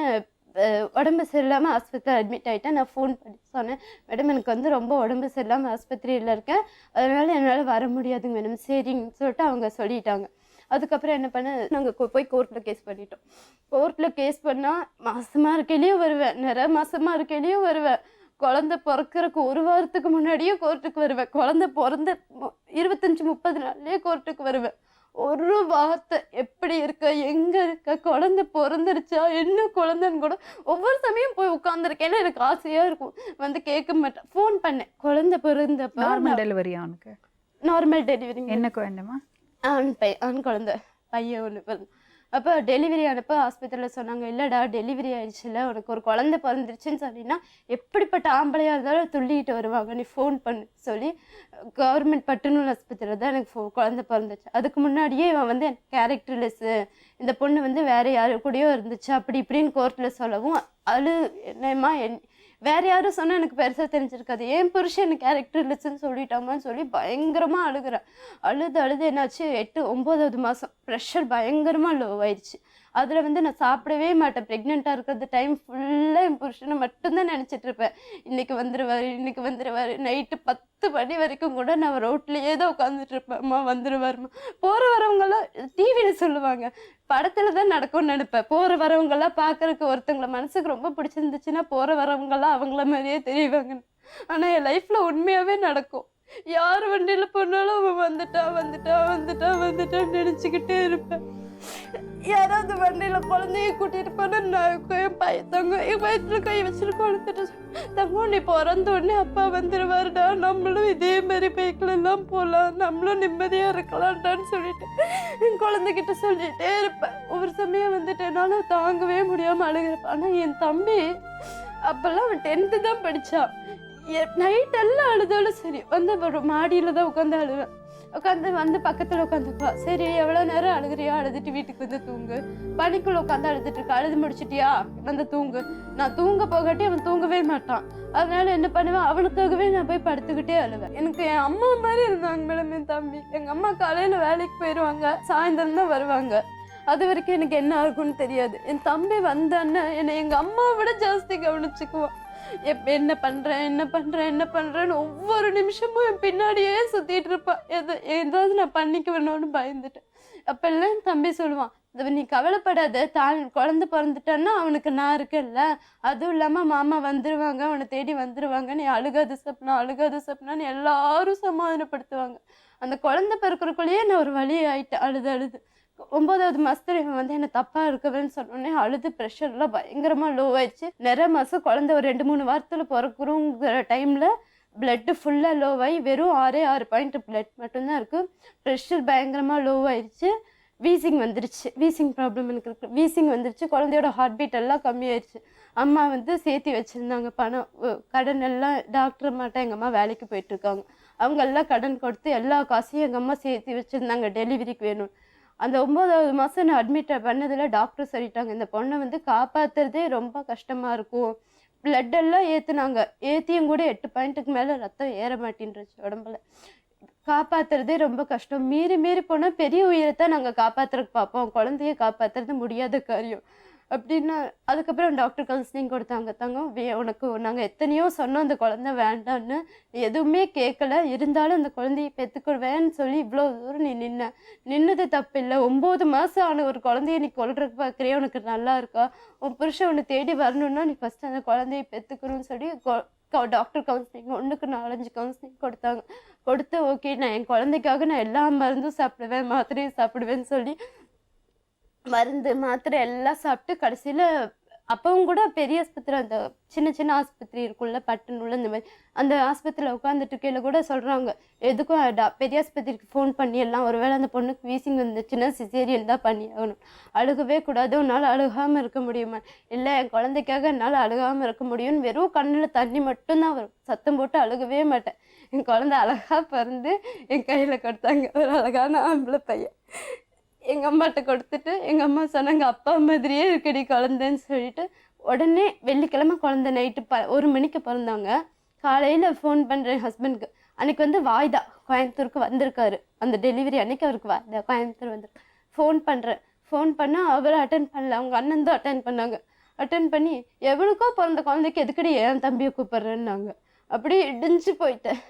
S1: உடம்பு சரியில்லாமல் ஆஸ்பத்திரியில் அட்மிட் ஆகிட்டேன். நான் ஃபோன் பண்ணி சொன்னேன், மேடம் எனக்கு வந்து ரொம்ப உடம்பு சரியில்லாமல் ஆஸ்பத்திரியில் இருக்கேன், அதனால் என்னால் வர முடியாதுங்க மேடம். சரிங்கன்னு சொல்லிட்டு அவங்க சொல்லிட்டாங்க. அதுக்கப்புறம் என்ன பண்ண, நாங்கள் போய் கோர்ட்டில் கேஸ் பண்ணிட்டோம். கோர்ட்டில் கேஸ் பண்ணால் மாதமாக இருக்கையிலையும் வருவேன், நிறைய மாதமாக இருக்கையிலையும் வருவேன், குழந்தை பிறக்கிறதுக்கு 1 வாரத்துக்கு முன்னாடியே கோர்ட்டுக்கு வருவேன், குழந்தை பிறந்த 25-30 நாள்லேயே கோர்ட்டுக்கு வருவேன். ஒரு வார்த்தை எப்படி இருக்க, எங்கே இருக்க, குழந்தை பிறந்துருச்சா, என்ன குழந்தைன்னு கூட ஒவ்வொரு சமயம் போய் உட்காந்துருக்கேன். எனக்கு ஆசையாக இருக்கும், வந்து கேட்க மாட்டேன். ஃபோன் பண்ணேன், குழந்தை பிறந்தப்ப
S2: நார்மல் டெலிவரியா அவனுக்கு?
S1: Normal delivery.
S2: என்ன குழந்தைமா?
S1: ஆண் குழந்தை, பையன் ஒன்று பிறந்த. அப்போ டெலிவரி ஆனப்போ ஆஸ்பத்திரியில் சொன்னாங்க, இல்லைடா டெலிவரி ஆயிடுச்சுல, உனக்கு ஒரு குழந்தை பிறந்துருச்சுன்னு சொன்னீங்கன்னா எப்படிப்பட்ட ஆம்பளையாக இருந்தாலும் துள்ளிக்கிட்டு வருவாங்க, நீ ஃபோன் பண்ணு சொல்லி கவர்மெண்ட் பட்டுநூல் ஆஸ்பத்திரியில் தான் எனக்கு குழந்தை பிறந்துச்சு. அதுக்கு முன்னாடியே இவன் வந்து எனக்கு கேரக்டர்லெஸ்ஸு, இந்த பொண்ணு வந்து வேறு யாரு கூடயோ இருந்துச்சு அப்படி இப்படின்னு கோர்ட்டில் சொல்லவும் என்னம்மா வேறு யாரும் சொன்னால் எனக்கு பெருசாக தெரிஞ்சிருக்காது, என் புருஷன் எனக்கு கேரக்டர்லெஸ்ன்னு சொல்லிட்டாமான்னு சொல்லி பயங்கரமாக அழுகிறேன். அழுது என்னாச்சு, 8-9வது மாதம் ப்ரெஷர் பயங்கரமாக லோ ஆயிடுச்சு. அதில் வந்து நான் சாப்பிடவே மாட்டேன். ப்ரெக்னெண்ட்டாக இருக்கிறது டைம் ஃபுல்லாக என் புருஷனை மட்டும்தான் நினச்சிட்ருப்பேன். இன்றைக்கி வந்துடுவார். நைட்டு 10 மணி வரைக்கும் கூட நான் ரோட்லேயே தான் உட்காந்துட்ருப்பேன். அம்மா வந்துடுவாருமா. போகிற வரவங்கெல்லாம் டிவியில் சொல்லுவாங்க, படத்தில் தான் நடக்கும்னு நினைப்பேன். போகிற வரவங்கெல்லாம் பார்க்குறக்கு ஒருத்தவங்கள மனசுக்கு ரொம்ப பிடிச்சிருந்துச்சுன்னா போகிற வரவங்கெல்லாம் அவங்கள மாதிரியே தெரியுவாங்க. ஆனால் என் லைஃப்பில் உண்மையாகவே நடக்கும். யார் வண்டியில் போனாலும் அவன் வந்துட்டான்னு நினச்சிக்கிட்டே இருப்பேன். யாராவது வண்டியில குழந்தைய கூட்டிட்டு போனா நான் என் பயத்தவங்க என் வயிற்றுல கை வச்சுட்டு குழந்தைட்டு தங்கம் நீ பிறந்த உடனே அப்பா வந்துருவாருடா, நம்மளும் இதே மாதிரி பைக்கில் எல்லாம் போகலாம், நம்மளும் நிம்மதியா இருக்கலாம்டான்னு சொல்லிட்டு என் குழந்தைகிட்ட சொல்லிட்டே இருப்பேன். ஒவ்வொரு சமயம் வந்துட்டு என்னால தாங்கவே முடியாம அழுகிறப்ப. ஆனா என் தம்பி அப்பெல்லாம் அவன் 10th தான் படிச்சான். நைட் எல்லாம் அழுதாலும் சரி வந்து ஒரு மாடியில தான் உட்காந்து அழுவேன். உட்காந்து வந்து பக்கத்துல உட்காந்துப்பா. சரி எவ்வளவு நேரம் அழுகுறியா, அழுதுட்டு வீட்டுக்கு வந்து தூங்கு. பனிக்குள்ள உட்காந்து அழுதுட்டு இருக்கா, அழுது முடிச்சிட்டியா வந்து தூங்கு. நான் தூங்க போகாட்டி அவன் தூங்கவே மாட்டான். அதனால என்ன பண்ணுவேன், அவனுக்காகவே நான் போய் படுத்துக்கிட்டே அழுவேன். எனக்கு என் அம்மா மாதிரி இருந்தாங்க மேடம் என் தம்பி. எங்க அம்மா காலையில வேலைக்கு போயிடுவாங்க, சாயந்தரம் தான் வருவாங்க. அது வரைக்கும் எனக்கு என்ன ஆகும்னு தெரியாது. என் தம்பி வந்தான்னு என்னை எங்க அம்மாவை விட ஜாஸ்தி கவனிச்சுக்குவான். என்ன பண்றேன்னு ஒவ்வொரு நிமிஷமும் என் பின்னாடியே சுத்திட்டு இருப்பான். ஏதாவது நான் பண்ணிக்குவேணும்னு பயந்துட்டேன். அப்பெல்லாம் என் தம்பி சொல்லுவான், நீ கவலைப்படாத, குழந்தை பிறந்துட்டான்னா அவனுக்கு நான் இருக்கேன்ல, அதுவும் இல்லாம மாமா வந்துருவாங்க, அவனை தேடி வந்துருவாங்க, நீ அழுகாது சப்னான்னு எல்லாரும் சமாதானப்படுத்துவாங்க. அந்த குழந்தை பிறக்கிறக்குள்ளேயே நான் ஒரு வழி ஆயிட்டேன். அழுது 9வது மாசத்துல இவன் வந்து என்ன தப்பா இருக்கவேன்னு சொன்னோடனே அழுது ப்ரெஷர்லாம் பயங்கரமா லோ ஆயிடுச்சு. நிறைய மாசம் குழந்தை ஒரு 2-3 வாரத்துல பிறக்குறோங்கிற டைம்ல பிளட்டு ஃபுல்லா லோ ஆகி வெறும் 6 பாயிண்ட் பிளட் மட்டும்தான் இருக்கு. ப்ரெஷர் பயங்கரமா லோ ஆயிடுச்சு. வீசிங் வந்துருச்சு. வீசிங் ப்ராப்ளம் எனக்கு இருக்கு. வீசிங் வந்துருச்சு. குழந்தையோட ஹார்ட் பீட் எல்லாம் கம்மியாயிடுச்சு. அம்மா வந்து சேர்த்தி வச்சிருந்தாங்க பணம், கடன் எல்லாம். டாக்டர் மாட்ட எங்க அம்மா வேலைக்கு போயிட்டு இருக்காங்க. அவங்க எல்லாம் கடன் கொடுத்து எல்லா காசையும் எங்க அம்மா சேர்த்தி வச்சிருந்தாங்க டெலிவரிக்கு வேணும். அந்த 9வது மாதம் நான் அட்மிட் பண்ணதில் டாக்டர் சொல்லிட்டாங்க, இந்த பொண்ணை வந்து காப்பாற்றுறதே ரொம்ப கஷ்டமாக இருக்கும். பிளட்டெல்லாம் ஏற்றுனாங்க. ஏற்றியும் கூட 8 பாயிண்ட்டுக்கு மேலே ரத்தம் ஏற மாட்டேன்ருச்சு உடம்புல. காப்பாற்றுறதே ரொம்ப கஷ்டம். மீறி போனால் பெரிய உயிரைத்தான் நாங்கள் காப்பாற்றுறதுக்கு பார்ப்போம், குழந்தைய காப்பாற்றுறது முடியாத காரியம் அப்படின்னா. அதுக்கப்புறம் டாக்டர் கவுன்சிலிங் கொடுத்தாங்க. உனக்கு நாங்கள் எத்தனையோ சொன்னோம் அந்த குழந்தை வேண்டான்னு, எதுவுமே கேட்கல. இருந்தாலும் அந்த குழந்தைய பெற்றுக்கொள்வேன்னு சொல்லி இவ்வளோ தூரம் நீ நின்னது தப்பு இல்லை. 9 மாதம் ஆன ஒரு குழந்தைய நீ கொல்றதுக்கு பார்க்குறியா, உனக்கு நல்லா இருக்கா? உன் புருஷன் உன்னை தேடி வரணுன்னா நீ ஃபஸ்ட்டு அந்த குழந்தைய பெற்றுக்கணும்னு சொல்லி டாக்டர் கவுன்சிலிங் 1க்கு 4-5 கவுன்சிலிங் கொடுத்து ஓகே நான் என் குழந்தைக்காக நான் எல்லா மருந்தும் சாப்பிடுவேன், மாத்திரையும் சாப்பிடுவேன்னு சொல்லி மருந்து மாத்திரை எல்லாம் சாப்பிட்டு கடைசியில் அப்பவும் கூட பெரிய ஆஸ்பத்திரி, அந்த சின்ன ஆஸ்பத்திரி இருக்குல்ல பட்டனுள்ள, இந்த மாதிரி அந்த ஆஸ்பத்திரியில் உட்காந்துட்டு இருக்கையில் கூட சொல்கிறாங்க, எதுக்கும் பெரிய ஆஸ்பத்திரிக்கு ஃபோன் பண்ணி எல்லாம் ஒருவேளை அந்த பொண்ணுக்கு வீசிங் வந்துச்சுன்னா சிசேரியன் தான் பண்ணி ஆகணும், அழுகவே கூடாது, உன்னால் அழுகாமல் இருக்க முடியுமா? இல்லை என் குழந்தைக்காக என்னால் அழுகாமல் இருக்க முடியும்னு வெறும் கண்ணில் தண்ணி மட்டும்தான் வரும், சத்தம் போட்டு அழுகவே மாட்டேன். என் குழந்தை அழகாக பிறந்து என் கையில் கொடுத்தாங்க, ஒரு அழகான ஆம்பளை பையன். எங்கள் அம்மாட்ட கொடுத்துட்டு எங்கள் அம்மா சொன்னாங்க, அப்பா மாதிரியே இருக்கடி குழந்தைன்னு சொல்லிட்டு. உடனே வெள்ளிக்கிழமை குழந்தை நைட்டு 1 மணிக்கு பிறந்தாங்க. காலையில் ஃபோன் பண்ணுறேன் ஹஸ்பண்டுக்கு. அன்றைக்கி வந்து வாய்தா கோயம்புத்தூருக்கு வந்திருக்காரு. அந்த டெலிவரி அன்றைக்கி அவருக்கு வாய்தா கோயம்புத்தூர் வந்துருக்கு. ஃபோன் பண்ணால் அவர் அட்டன் பண்ணல, அவங்க அண்ணன் தான் அட்டன் பண்ணாங்க. அட்டன் பண்ணி எவனுக்கோ பிறந்த குழந்தைக்கு எதுக்கடி என் தம்பியை கூப்பிட்றேன்னாங்க. அப்படியே இடிஞ்சு போயிட்டேன்.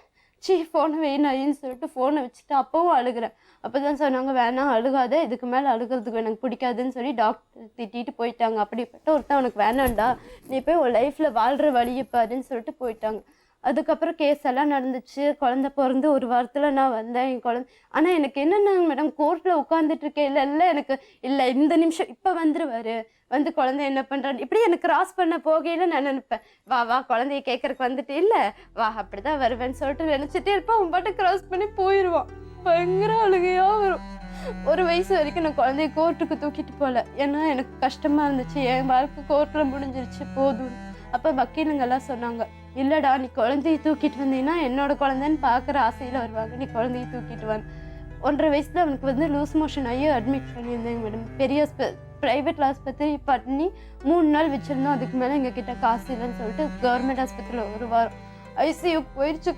S1: ஃபோனை வேணாயின்னு சொல்லிட்டு ஃபோனை வச்சுட்டு அப்போவும் அழுகிறேன். அப்போ தான் சொன்னாங்க, வேணாம் அழுகாத, இதுக்கு மேலே அழுகிறதுக்கு எனக்கு பிடிக்காதுன்னு சொல்லி டாக்டர் திட்டிட்டு போயிட்டாங்க. அப்படிப்பட்ட ஒருத்தன் உனக்கு வேணாண்டா, நீ போய் உன் லைஃப்பில் வாழ்கிற வழியை பாருன்னு சொல்லிட்டு போயிட்டாங்க. அதுக்கப்புறம் கேஸ் எல்லாம் நடந்துச்சு. குழந்தை பிறந்து 1 வாரத்தில் நான் வந்தேன் என் குழந்தை. ஆனால் எனக்கு என்னென்னாங்க மேடம், கோர்ட்டில் உட்காந்துட்டு இருக்கேன் எனக்கு இல்லை இந்த நிமிஷம் இப்போ வந்துருவார், வந்து குழந்தை என்ன பண்ணுறான்னு இப்படி எனக்கு கிராஸ் பண்ண போகையில் நான் நினைப்பேன், வா குழந்தைய கேட்கறக்கு வந்துட்டு இல்லை வா அப்படி தான் வருவேன்னு சொல்லிட்டு நினச்சிட்டே இருப்பேன். அவன் பாட்டு கிராஸ் பண்ணி போயிடுவான். பயங்கர அழுகையாக வரும். 1 வயசு வரைக்கும் நான் குழந்தைய கோர்ட்டுக்கு தூக்கிட்டு போகல, ஏன்னா எனக்கு கஷ்டமாக இருந்துச்சு, என் வாழ்க்கை கோர்ட்டில் முடிஞ்சிருச்சு போதும். அப்போ வக்கீலுங்கெல்லாம் சொன்னாங்க, இல்லைடா நீ குழந்தைய தூக்கிட்டு வந்தீங்கன்னா என்னோட குழந்தைன்னு பார்க்குற ஆசையில் வருவாங்க, நீ குழந்தைய தூக்கிட்டு வாங்க. 1.5 வயசில் அவனுக்கு வந்து லூஸ் மோஷன் ஆகி அட்மிட் பண்ணியிருந்தேங்க மேடம். பெரிய ப்ரைவேட் ஆஸ்பத்திரி பண்ணி 3 நாள் வச்சுருந்தோம். அதுக்கு மேலே எங்ககிட்ட காசு இல்லைன்னு சொல்லிட்டு கவர்மெண்ட் ஆஸ்பத்திரியில் 1 வாரம் ஐசியூ போயிடுச்சு.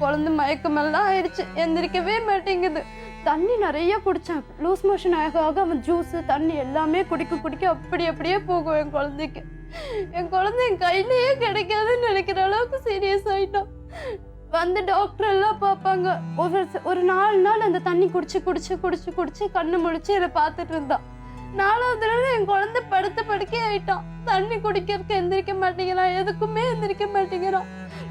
S1: குழந்தை மயக்கமெல்லாம் ஆயிடுச்சு, எந்திரிக்கவே மாட்டேங்குது. தண்ணி நிறைய குடித்தேன். லூஸ் மோஷன் ஆக அவன் ஜூஸு தண்ணி எல்லாமே குடிக்க அப்படியே போகும் என் குழந்தைக்கு. என் குழந்தை என் கையிலேயே கிடைக்காதுன்னு நினைக்கிற அளவுக்கு சீரியஸ் ஆகிட்டான். வந்து டாக்டர் எல்லாம் பார்ப்பாங்க. ஒரு 4 நாள் அந்த தண்ணி குடிச்சு கண்ணு முழிச்சு என்னை பார்த்துட்டு இருந்தான். 4வது நாள் என் குழந்தை படுக்கை ஆயிட்டான். தண்ணி குடிக்கிறதுக்கு எந்திரிக்க மாட்டேங்கிறான், எதுக்குமே எந்திரிக்க மாட்டேங்கிறான்.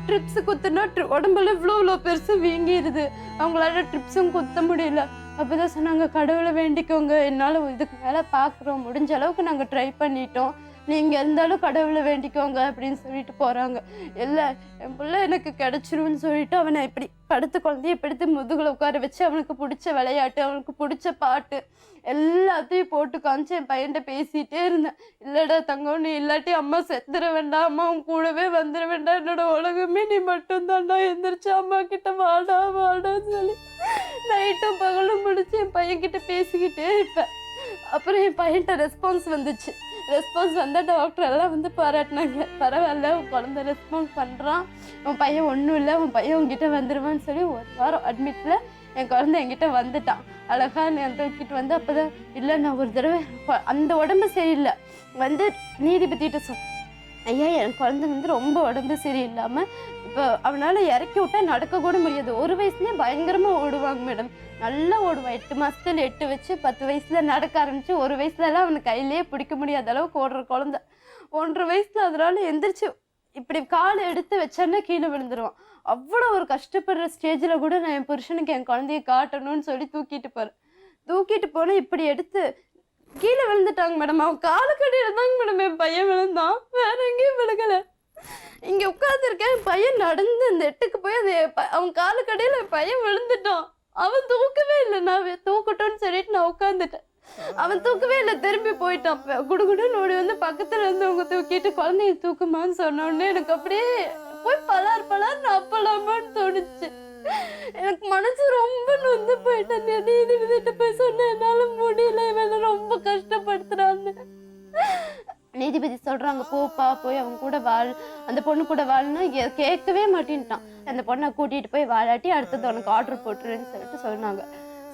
S1: ட்ரிப்ஸ் குத்துனா உடம்புல இவ்வளோ பெருசு வீங்கிடுது, அவங்களால ட்ரிப்ஸும் குத்த முடியல. அப்போதான் சொன்னாங்க, கடவுளை வேண்டிக்கோங்க, என்னால் இதுக்கு மேலே பார்க்குறோம், முடிஞ்ச அளவுக்கு நாங்கள் ட்ரை பண்ணிட்டோம், நீங்கள் இருந்தாலும் கடவுளை வேண்டிக்கோங்க அப்படின்னு சொல்லிட்டு போகிறாங்க. இல்லை என் பிள்ளை எனக்கு கிடச்சிரும்னு சொல்லிட்டு அவனை இப்படி படுத்து குழந்தைய படுத்து முதுகில் உட்கார வச்சு அவனுக்கு பிடிச்ச விளையாட்டு, அவனுக்கு பிடிச்ச பாட்டு எல்லாத்தையும் போட்டு காமிச்சு என் பையன்கிட்ட பேசிகிட்டே இருந்தேன். இல்லைடா தங்கம், நீ இல்லாட்டி அம்மா செத்துற வேண்டாம், அம்மா உன் கூடவே வந்துட வேண்டாம், என்னோட உலகமே நீ மட்டும்தான்டா, எந்திரிச்சு அம்மா கிட்ட வாடா வாடான்னு சொல்லி நைட்டும் பகலும் முடிச்சு என் பையன்கிட்ட பேசிக்கிட்டே இருப்பேன். அப்புறம் என் பையன்கிட்ட ரெஸ்பான்ஸ் வந்துச்சு. ரெஸ்பான்ஸ் வந்தால் டாக்டர் எல்லாம் வந்து பாராட்டினாங்க, பரவாயில்ல உன் குழந்தை ரெஸ்பான்ஸ் பண்ணுறான், உன் பையன் ஒன்றும் இல்லை, உன் பையன் உங்ககிட்ட வந்துடுவான்னு சொல்லி ஒரு வாரம் அட்மிட்டில் என் குழந்தை என்கிட்ட வந்துட்டான். அழகா நான் தூக்கிட்டு வந்து அப்போதான் இல்லை நான் ஒரு தடவை அந்த உடம்பு சரியில்லை வந்து நீதிபதிகிட்ட ஐயா என் குழந்தை வந்து ரொம்ப உடம்பு சரியில்லாமல் இப்போ அவனால் இறக்கி விட்டா நடக்கக்கூட முடியாது. 1 வயசுலேயே பயங்கரமாக ஓடுவாங்க மேடம், நல்லா ஓடுவான். 8 மாதத்துல 8 வச்சு 10 வயசில் நடக்க ஆரம்பிச்சு 1 வயசுலலாம் அவனுக்கு கையிலேயே பிடிக்க முடியாத அளவுக்கு ஓடுற குழந்தை. 1.5 வயசில் அதனால எந்திரிச்சு இப்படி காலை எடுத்து வச்சோன்னா கீழே விழுந்துருவான். அவ்வளோ ஒரு கஷ்டப்படுற ஸ்டேஜில் கூட நான் என் புருஷனுக்கு என் குழந்தைய காட்டணும்னு சொல்லி தூக்கிட்டு போகிறேன். தூக்கிட்டு போனால் இப்படி எடுத்து கீழே விழுந்துட்டாங்க மேடம். அவன் காலுக்கடியில் தாங்க மேடம் என் பையன் விழுந்தான், வேற எங்கேயும் விழுகலை. இங்கே உட்காந்துருக்கேன், என் பையன் நடந்து இந்த எட்டுக்கு போய் அது அவன் காலுக்கடியில் என் பையன் விழுந்துட்டான். அவன் தூக்கவே இல்லை, நான் தூக்கட்டும்னு சொல்லிட்டு நான் உட்காந்துட்டேன். அவன் தூக்கவே இல்லை, திரும்பி போயிட்டான். குடுகுடுன்னு ஓடி வந்து பக்கத்தில் இருந்தவங்க தூக்கிட்டு குழந்தைய தூக்குமான்னு சொன்ன உடனே எனக்கு அப்படியே போய் பலார் அப்பலாமான்னு தோணுச்சு. எனக்கு மனசு ரொம்ப நொந்து போயிட்டேன். நீதிபதிட்டு போய் சொன்னேன், என்னால முடியல, இவனை ரொம்ப கஷ்டப்படுத்துறான்னு. நீதிபதி சொல்றாங்க, போப்பா போய் அவங்க கூட வாழ், அந்த பொண்ணு கூட வாழ்னா கேட்கவே மாட்டேன்ட்டான். அந்த பொண்ணை கூட்டிட்டு போய் வாழாட்டி அடுத்தது உனக்கு ஆர்டர் போட்டுருன்னு சொல்லிட்டு சொன்னாங்க.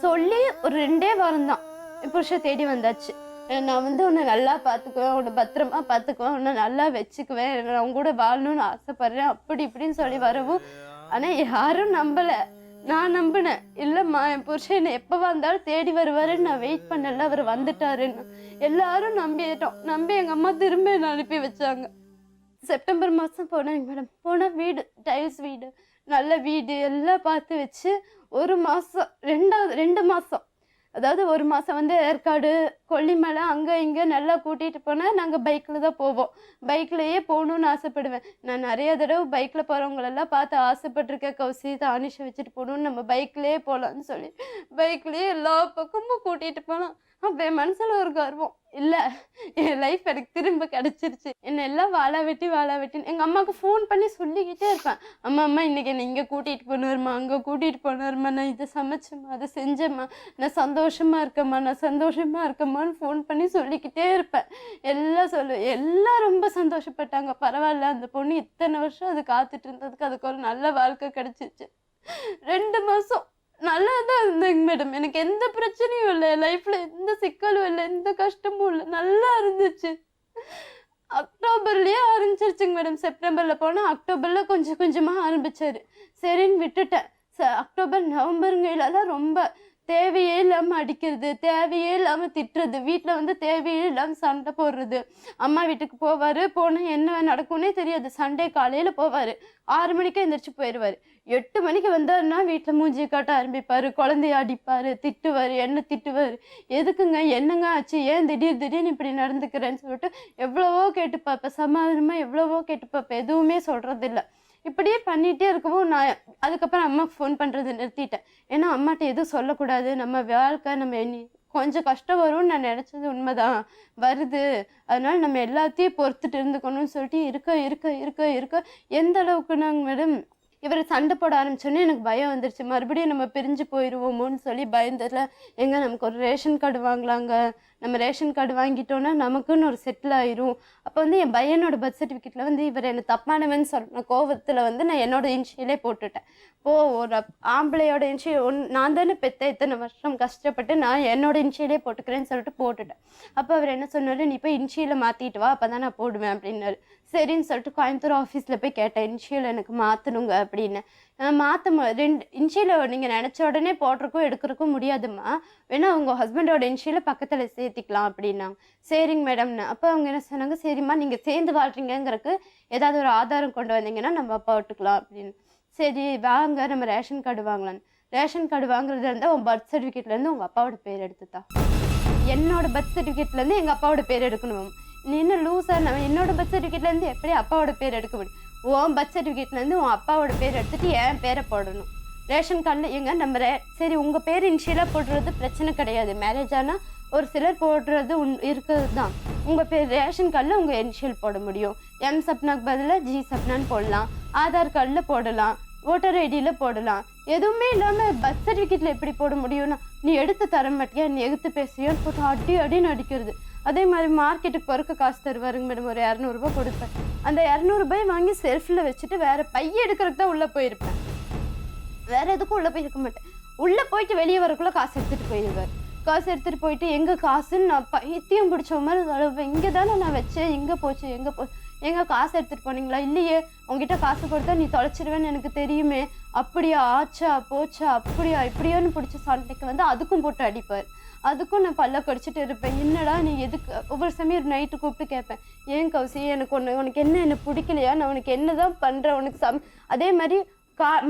S1: சொல்லி ஒரு 2 வாரம் தான் என் புருஷன் தேடி வந்தாச்சு. நான் வந்து உன்னை நல்லா பார்த்துக்குவேன், உன்னை பத்திரமா பார்த்துக்குவேன், உன்னை நல்லா வச்சுக்குவேன், அவங்க கூட வாழணும்னு ஆசைப்படுறேன் அப்படி இப்படின்னு சொல்லி வரவும், ஆனால் யாரும் நம்பலை. நான் நம்பினேன், இல்லைம்மா என் புருஷன் என்னை எப்போ வந்தாலும் தேடி வருவாருன்னு நான் வெயிட் பண்ணல, அவர் வந்துட்டாருன்னு. எல்லாரும் நம்பிட்டோம். நம்பி எங்கள் அம்மா திரும்ப என்னை அனுப்பி வச்சாங்க. செப்டம்பர் மாதம் போனேங்க மேடம். போனால் வீடு டைல்ஸ் வீடு, நல்ல வீடு எல்லாம் பார்த்து வச்சு 1 மாதம் 2 மாதம், அதாவது 1 மாதம் வந்து ஏற்காடு கொல்லிமலை அங்கே இங்கே நல்லா கூட்டிகிட்டு போனால் நாங்கள் பைக்கில் தான் போவோம். பைக்லேயே போகணுன்னு ஆசைப்படுவேன். நான் நிறைய தடவை பைக்கில் போகிறவங்களெல்லாம் பார்த்து ஆசைப்பட்டிருக்கேன், கௌசி தானிஷை வச்சுட்டு போகணுன்னு, நம்ம பைக்லேயே போகலான்னு சொல்லி பைக்லேயே எல்லா பக்கமும் கூட்டிகிட்டு போனோம். அப்போ என் மனசில் ஒரு கர்வம், இல்லை என் லைஃப் எனக்கு திரும்ப கிடச்சிருச்சு, என்னை எல்லாம் வாழா வெட்டின்னு எங்கள் அம்மாவுக்கு ஃபோன் பண்ணி சொல்லிக்கிட்டே இருப்பேன். அம்மா இன்றைக்கி என்னை இங்கே கூட்டிகிட்டு போனாருமா, அங்கே கூட்டிகிட்டு போனாருமா, நான் இதை சமைச்சேம்மா, அதை செஞ்சேம்மா, நான் சந்தோஷமாக இருக்கம்மான்னு ஃபோன் பண்ணி சொல்லிக்கிட்டே இருப்பேன். எல்லாம் சொல்லுவேன். எல்லாம் ரொம்ப சந்தோஷப்பட்டாங்க. பரவாயில்ல, அந்த பொண்ணு இத்தனை வருஷம் அது காத்துட்டு இருந்ததுக்கு அதுக்கு ஒரு நல்ல வாழ்க்கை கிடச்சிருச்சு. 2 மாதம் நல்லா தான் இருந்தேங்க மேடம். எனக்கு எந்த பிரச்சனையும் இல்லை, லைஃப்பில் எந்த சிக்கலும் இல்லை, எந்த கஷ்டமும் இல்லை, நல்லா இருந்துச்சு. அக்டோபர்லேயே ஆரம்பிச்சிருச்சுங்க மேடம். செப்டம்பரில் போனால் அக்டோபரில் கொஞ்சம் கொஞ்சமாக ஆரம்பித்தார். சரின்னு விட்டுட்டேன். அக்டோபர் நவம்பருங்கலாம் ரொம்ப தேவையே இல்லாமல் அடிக்கிறது, தேவையே இல்லாமல் திட்டுறது, வீட்டில் வந்து தேவையே இல்லாமல் சண்டை போடுறது. அம்மா வீட்டுக்கு போவார், போனால் என்ன நடக்கும்னே தெரியாது. சண்டே காலையில் போவார், 6 மணிக்கு எந்திரிச்சு போயிடுவார். 8 மணிக்கு வந்தாருன்னா வீட்டில் மூஞ்சி காட்ட ஆரம்பிப்பார், குழந்தைய அடிப்பார், திட்டுவார், என்ன திட்டுவார். எதுக்குங்க, என்னங்க ஆச்சு, ஏன் திடீர்னு இப்படி நடந்துக்கிறேன்னு சொல்லிட்டு எவ்வளவோ கேட்டு பார்ப்பேன், சமாதானமாக எவ்வளவோ கேட்டு பார்ப்பேன், எதுவுமே சொல்கிறதில்ல. இப்படியே பண்ணிகிட்டே இருக்கவும் நான் அதுக்கப்புறம் அம்மாவுக்கு ஃபோன் பண்ணுறது நிறுத்திட்டேன். ஏன்னா அம்மாட்ட எதுவும் சொல்லக்கூடாது, நம்ம வாழ்க்கை நம்ம கொஞ்சம் கஷ்டம் வரும்னு நான் நினச்சது உண்மைதான், வருது, அதனால நம்ம எல்லாத்தையும் பொறுத்துட்டு இருந்துக்கணும்னு சொல்லிட்டு இருக்க எந்த அளவுக்கு நாங்கள் மேடம் இவர் சண்டை போட ஆரம்பிச்சோன்னே எனக்கு பயம் வந்துருச்சு. மறுபடியும் நம்ம பிரிஞ்சு போயிடுவோமோன்னு சொல்லி பயந்ததில், எங்கே நமக்கு ஒரு ரேஷன் கார்டு வாங்கலாங்க, நம்ம ரேஷன் கார்டு வாங்கிட்டோன்னா நமக்குன்னு ஒரு செட்டில் ஆயிரும். அப்போ வந்து என் பையனோட பர்த் சர்டிஃபிகேட்டில் வந்து இவர் என்னை தப்பானவன்னு சொன்ன கோவத்தில் வந்து நான் என்னோட இன்ஷியலே போட்டுட்டேன். ஒரு ஆம்பளையோட இன்ஷியல் நான் தானே பெற்ற, இத்தனை வருஷம் கஷ்டப்பட்டு நான் என்னோட இன்ஷியலே போட்டுக்கிறேன்னு சொல்லிட்டு போட்டுட்டேன். அப்போ அவர் என்ன சொன்னார், நீ போய் இன்ஷியலை மாற்றிட்டு வா, அப்போ தான் நான் போடுவேன் அப்படின்னாரு. சரின்னு சொல்லிட்டு கோயம்புத்தூர் ஆஃபீஸில் போய் கேட்டேன், இன்ஷியல் எனக்கு மாற்றணுங்க அப்படின்னு. மாற்ற 2 இன்ஷியலை நீங்கள் நினச்ச உடனே போடுறக்கும் எடுக்கிறக்கும் முடியாதும்மா, வேணா உங்கள் ஹஸ்பண்டோட இன்ஷியலை பக்கத்தில் சேர்த்திக்கலாம் அப்படின்னாங்க. சரிங்க மேடம்னு. அப்போ அவங்க என்ன சொன்னாங்க, சரிம்மா நீங்கள் சேர்ந்து வாழ்றீங்கிறதுக்கு ஏதாவது ஒரு ஆதாரம் கொண்டு வந்தீங்கன்னா நம்ம போட்டுக்கலாம் அப்படின்னு. சரி வாங்க நம்ம ரேஷன் கார்டு வாங்கலான்னு. ரேஷன் கார்டு வாங்குறதா இருந்தால் உன் பர்த் சர்டிஃபிகேட்லேருந்து உங்கள் அப்பாவோட பேர் எடுத்துத்தா. என்னோட பர்த் சர்டிஃபிகேட்லேருந்து எங்கள் அப்பாவோட பேர் எடுக்கணும். நீ என்ன லூஸா? நான் என்னோட பர்த் சர்டிஃபிகேட்லேருந்து எப்படி அப்பாவோட பேர் எடுக்க முடியும்? உன் பர்த் சர்டிஃபிகேட்லேருந்து உன் அப்பாவோட பேர் எடுத்துகிட்டு என் பேரை போடணும். ரேஷன் கார்டில் எங்க நம்ம சரி உங்கள் பேர் இனிஷியலாக போடுறது பிரச்சனை கிடையாது. மேரேஜ் ஆனால் ஒரு சிலர் போடுறது இருக்கிறது தான். உங்கள் பேர் ரேஷன் கார்டில் உங்கள் இனிஷியல் போட முடியும். எம் சப்னாக்கு பதிலாக ஜி சப்னான்னு போடலாம். ஆதார் கார்டில் போடலாம். ஓட்டர் ஐடியில் போடலாம். எதுவுமே இல்லாமல் பர்த் சர்டிஃபிகேட்டில் எப்படி போட முடியும்னா நீ எடுத்து தர மாட்டியா, நீ எகுத்து பேசுறியான்னு போட்டு அடின்னு அடிக்கிறது. அதே மாதிரி மார்க்கெட்டுக்கு பொறுக்க காசு தருவாருங்க மேடம். ஒரு 200 ரூபாய் கொடுப்பேன். அந்த 200 ரூபாய் வாங்கி செல்ஃபில் வச்சுட்டு வேறு பைய எடுக்கிறதுக்கு தான் உள்ளே போயிருப்பேன். வேற எதுக்கும் உள்ளே போயிருக்க மாட்டேன். உள்ளே போயிட்டு வெளியே வரக்குள்ளே காசு எடுத்துகிட்டு போயிடுவார். காசு எடுத்துகிட்டு போயிட்டு எங்கே காசுன்னு நான் பைத்தியம் பிடிச்ச மாதிரி இங்கே தானே நான் வச்சேன், எங்கே போச்சு எங்கே காசு எடுத்துகிட்டு போனீங்களா? இல்லையே, உங்ககிட்ட காசு கொடுத்தா நீ தொலைச்சிடுவேன்னு எனக்கு தெரியுமே. அப்படியா, ஆச்சா போச்சா, அப்படியா இப்படியான்னு பிடிச்ச சண்டைக்கு வந்து அதுக்கும் போட்டு அடிப்பார். அதுக்கும் நான் பல்ல கடிச்சிட்டு இருப்பேன். என்னடா நீ எதுக்கு? ஒவ்வொரு சமயம் நைட்டு கூப்பிட்டு கேட்பேன், ஏன் கௌசி எனக்கு உனக்கு என்ன பிடிக்கலையா, நான் உனக்கு என்ன தான் பண்ணுறேன் உனக்கு அதே மாதிரி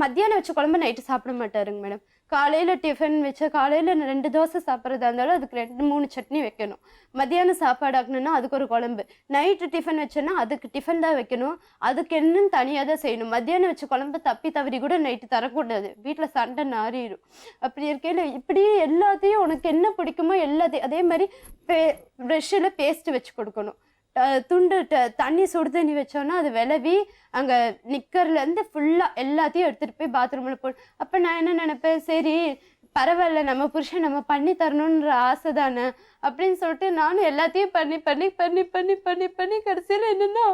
S1: மத்தியானம் வச்ச குழம்பு நைட்டு சாப்பிட மாட்டாருங்க மேடம். காலையில் டிஃபன் வச்சா காலையில் 2 தோசை சாப்பிட்றதா இருந்தாலும் அதுக்கு 2-3 சட்னி வைக்கணும். மத்தியானம் சாப்பாடு ஆக்கணுன்னா அதுக்கு ஒரு குழம்பு. நைட்டு டிஃபன் வச்சோன்னா அதுக்கு டிஃபன் தான் வைக்கணும். அதுக்கு என்னன்னு தனியாக தான் செய்யணும். மத்தியானம் வச்ச குழம்பு தப்பி தவறி கூட நைட்டு தரக்கூடாது. வீட்டில் சண்டை நாறிடும். அப்படி இருக்கையில் இப்படியே எல்லாத்தையும் உனக்கு என்ன பிடிக்குமோ எல்லாத்தையும். அதே மாதிரி ப்ரெஷ்ஷில் பேஸ்ட்டு வச்சு கொடுக்கணும். துண்டு தண்ணி சுடு தண்ணி வச்சோன்னா அது விளவி அங்கே நிக்கர்லேருந்து ஃபுல்லாக எல்லாத்தையும் எடுத்துகிட்டு போய் பாத்ரூமில் அப்போ நான் என்ன நினைப்பேன், சரி பரவாயில்ல நம்ம புருஷன் நம்ம பண்ணி தரணுன்ற ஆசை தானே அப்படின்னு சொல்லிட்டு நானும் எல்லாத்தையும் பண்ணி பண்ணி பண்ணி பண்ணி பண்ணி பண்ணி கடைசியில் என்னென்னா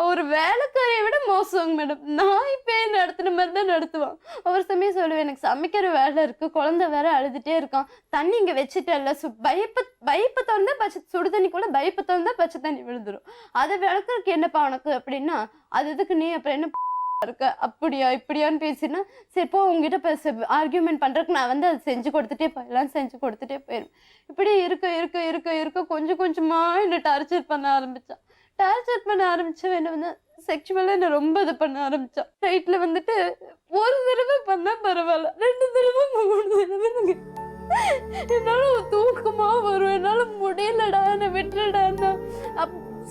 S1: ஒரு வேலைக்காரியை விட மோசங்க மேடம். நான் இப்போ நடத்துன மாதிரி தான் நடத்துவான். ஒரு சமயம் சொல்லுவேன், எனக்கு சமைக்கிற வேலை இருக்குது, குழந்தை வேற அழுதுகிட்டே இருக்கான், தண்ணி இங்கே வச்சுட்டல, பைப்பை திறந்தா சுடு தண்ணி கூட பைப்பை திறந்தா பச்சை தண்ணி விழுந்துடும், அதை விளக்குறதுக்கு என்னப்பா உனக்கு அப்படின்னா, அது இதுக்கு நீ அப்புறம் என்ன இருக்க அப்படியா இப்படியான்னு பேசினா சரி போ உங்ககிட்ட பேச ஆர்கியூமெண்ட் பண்ணுறதுக்கு நான் வந்து அதை செஞ்சு கொடுத்துட்டே போயிடலாம், செஞ்சு கொடுத்துட்டே போயிடும். இப்படி இருக்க கொஞ்சம் கொஞ்சமாக என்னை டார்ச்சர் பண்ண ஆரம்பித்தான். என்ன வந்து செக்ஷுவலாக என்ன ரொம்ப இது பண்ண ஆரம்பித்தான். நைட்டில் வந்துட்டு ஒரு தடவை பண்ணால் பரவாயில்ல, 2 தடவை 3 தடவை என்னால் தூக்கமாக வரும். என்னால் முடியலடா, என்னை விட்டுடான்னா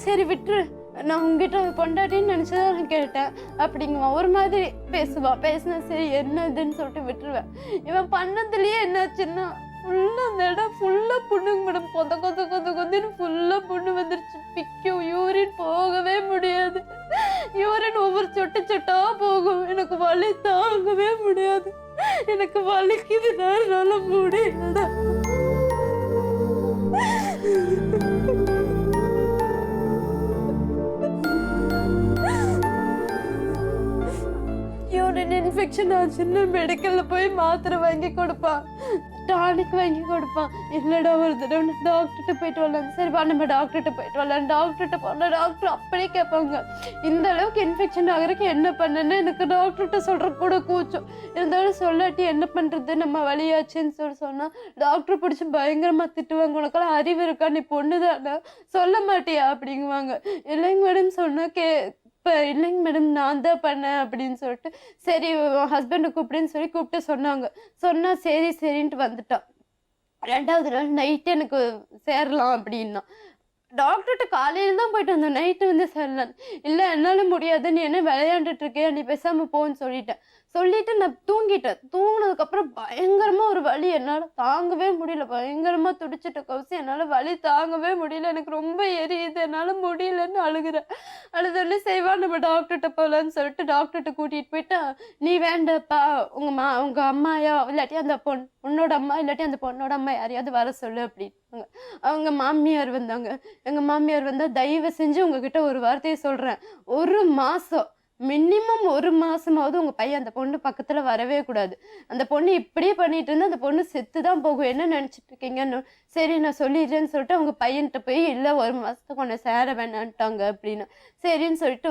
S1: சரி விட்டுரு, நான் உங்ககிட்ட கொண்டாடின்னு நினச்சிதான் நான் கேட்டேன் அப்படிங்குவான். ஒரு மாதிரி பேசுவான். பேசினா சரி என்ன இதுன்னு சொல்லிட்டு விட்டுருவேன். இவன் பண்ணதுலேயே என்னாச்சுன்னா ஃபுல்லாக அந்த இடம் ஃபுல்லாக புண்ணுங்க மேடம். கொதின்னு ஃபுல்லாக புண்ணு வந்துருச்சு. பிக்கும், யூரின் போகவே முடியாது. யூரின் ஒவ்வொரு சொட்டா போகும். எனக்கு வலி தாங்கவே முடியாது. எனக்கு வலிக்குதுடா, என்னால முடியலடா. யூரின் இன்ஃபெக்ஷன் ஆச்சுன்னு மெடிக்கலில் போய் மாத்திரை வாங்கி கொடுப்பான், டானிக் வாங்கி கொடுப்பான். இல்லைடா ஒரு தடவை டாக்டர்கிட்ட போயிட்டு வரலாம், சரிப்பா நம்ம டாக்டர்கிட்ட போயிட்டு வரலாம். டாக்டர்கிட்ட போனால் டாக்டர் அப்படியே கேட்பாங்க, இந்த அளவுக்கு இன்ஃபெக்ஷன் ஆகிறதுக்கு என்ன பண்ணுன்னு எனக்கு டாக்டர்கிட்ட சொல்கிற கூட கூச்சம். இருந்தாலும் சொல்லாட்டி என்ன பண்ணுறது, நம்ம வழியாச்சுன்னு சொன்னால் டாக்டர் பிடிச்சி பயங்கரமாக திட்டுவாங்க. உனக்கெல்லாம் அறிவு இருக்கா, நீ பொண்ணு தானே சொல்ல மாட்டியா அப்படிங்குவாங்க. இல்லைங்க மேடம் சொன்னால் இப்போ இல்லைங்க மேடம் நான் தான் பண்ணேன் அப்படின்னு சொல்லிட்டு சரி ஹஸ்பண்டை கூப்பிடுன்னு சொல்லி கூப்பிட்டு சொன்னால் சரின்ட்டு வந்துட்டான். 2வது நாள் நைட்டு எனக்கு சேரலாம் அப்படின்னா டாக்டர்கிட்ட காலையில் தான் போயிட்டு வந்தேன். நைட்டு வந்து சேரலாம். இல்லை என்னால் முடியாது, நீ என்ன விளையாண்டுட்டு இருக்கியா, நீ பேசாமல் போன்னு சொல்லிட்டு நான் தூங்கிட்டேன். தூங்கினதுக்கப்புறம் பயங்கரமாக ஒரு வலி, என்னால் தாங்கவே முடியல. பயங்கரமாக துடிச்சிட்ட கௌசி, என்னால் வலி தாங்கவே முடியல, எனக்கு ரொம்ப எரியுது, என்னால் முடியலன்னு அழுகிறேன். அழுதோடனே செய்வா நம்ம டாக்டர்கிட்ட போகலான்னு சொல்லிட்டு டாக்டர்கிட்ட கூட்டிகிட்டு போயிட்டா, நீ வேண்டப்பா உங்கள் அம்மாயா இல்லாட்டி அந்த உன்னோட அம்மா இல்லாட்டி அந்த பொண்ணோட அம்மா யாரையாவது வர சொல்லு அப்படின்னு. அவங்க மாமியார் வந்தாங்க. எங்கள் மாமியார் வந்தால் தயவு செஞ்சு உங்ககிட்ட ஒரு வார்த்தையை சொல்கிறேன், 1 மாதம் மினிமம் 1 மாதமாவது உங்கள் பையன் அந்த பொண்ணு பக்கத்தில் வரவே கூடாது. அந்த பொண்ணு இப்படியே பண்ணிட்டு இருந்தால் அந்த பொண்ணு செத்து தான் போகும், என்ன நினச்சிட்டு இருக்கீங்கன்னு. சரி நான் சொல்லிடுறேன்னு சொல்லிட்டு அவங்க பையன்கிட்ட போய் இல்லை 1 மாதத்துக்கு ஒன்று சேர வேணான்ட்டாங்க அப்படின்னு சரின்னு சொல்லிட்டு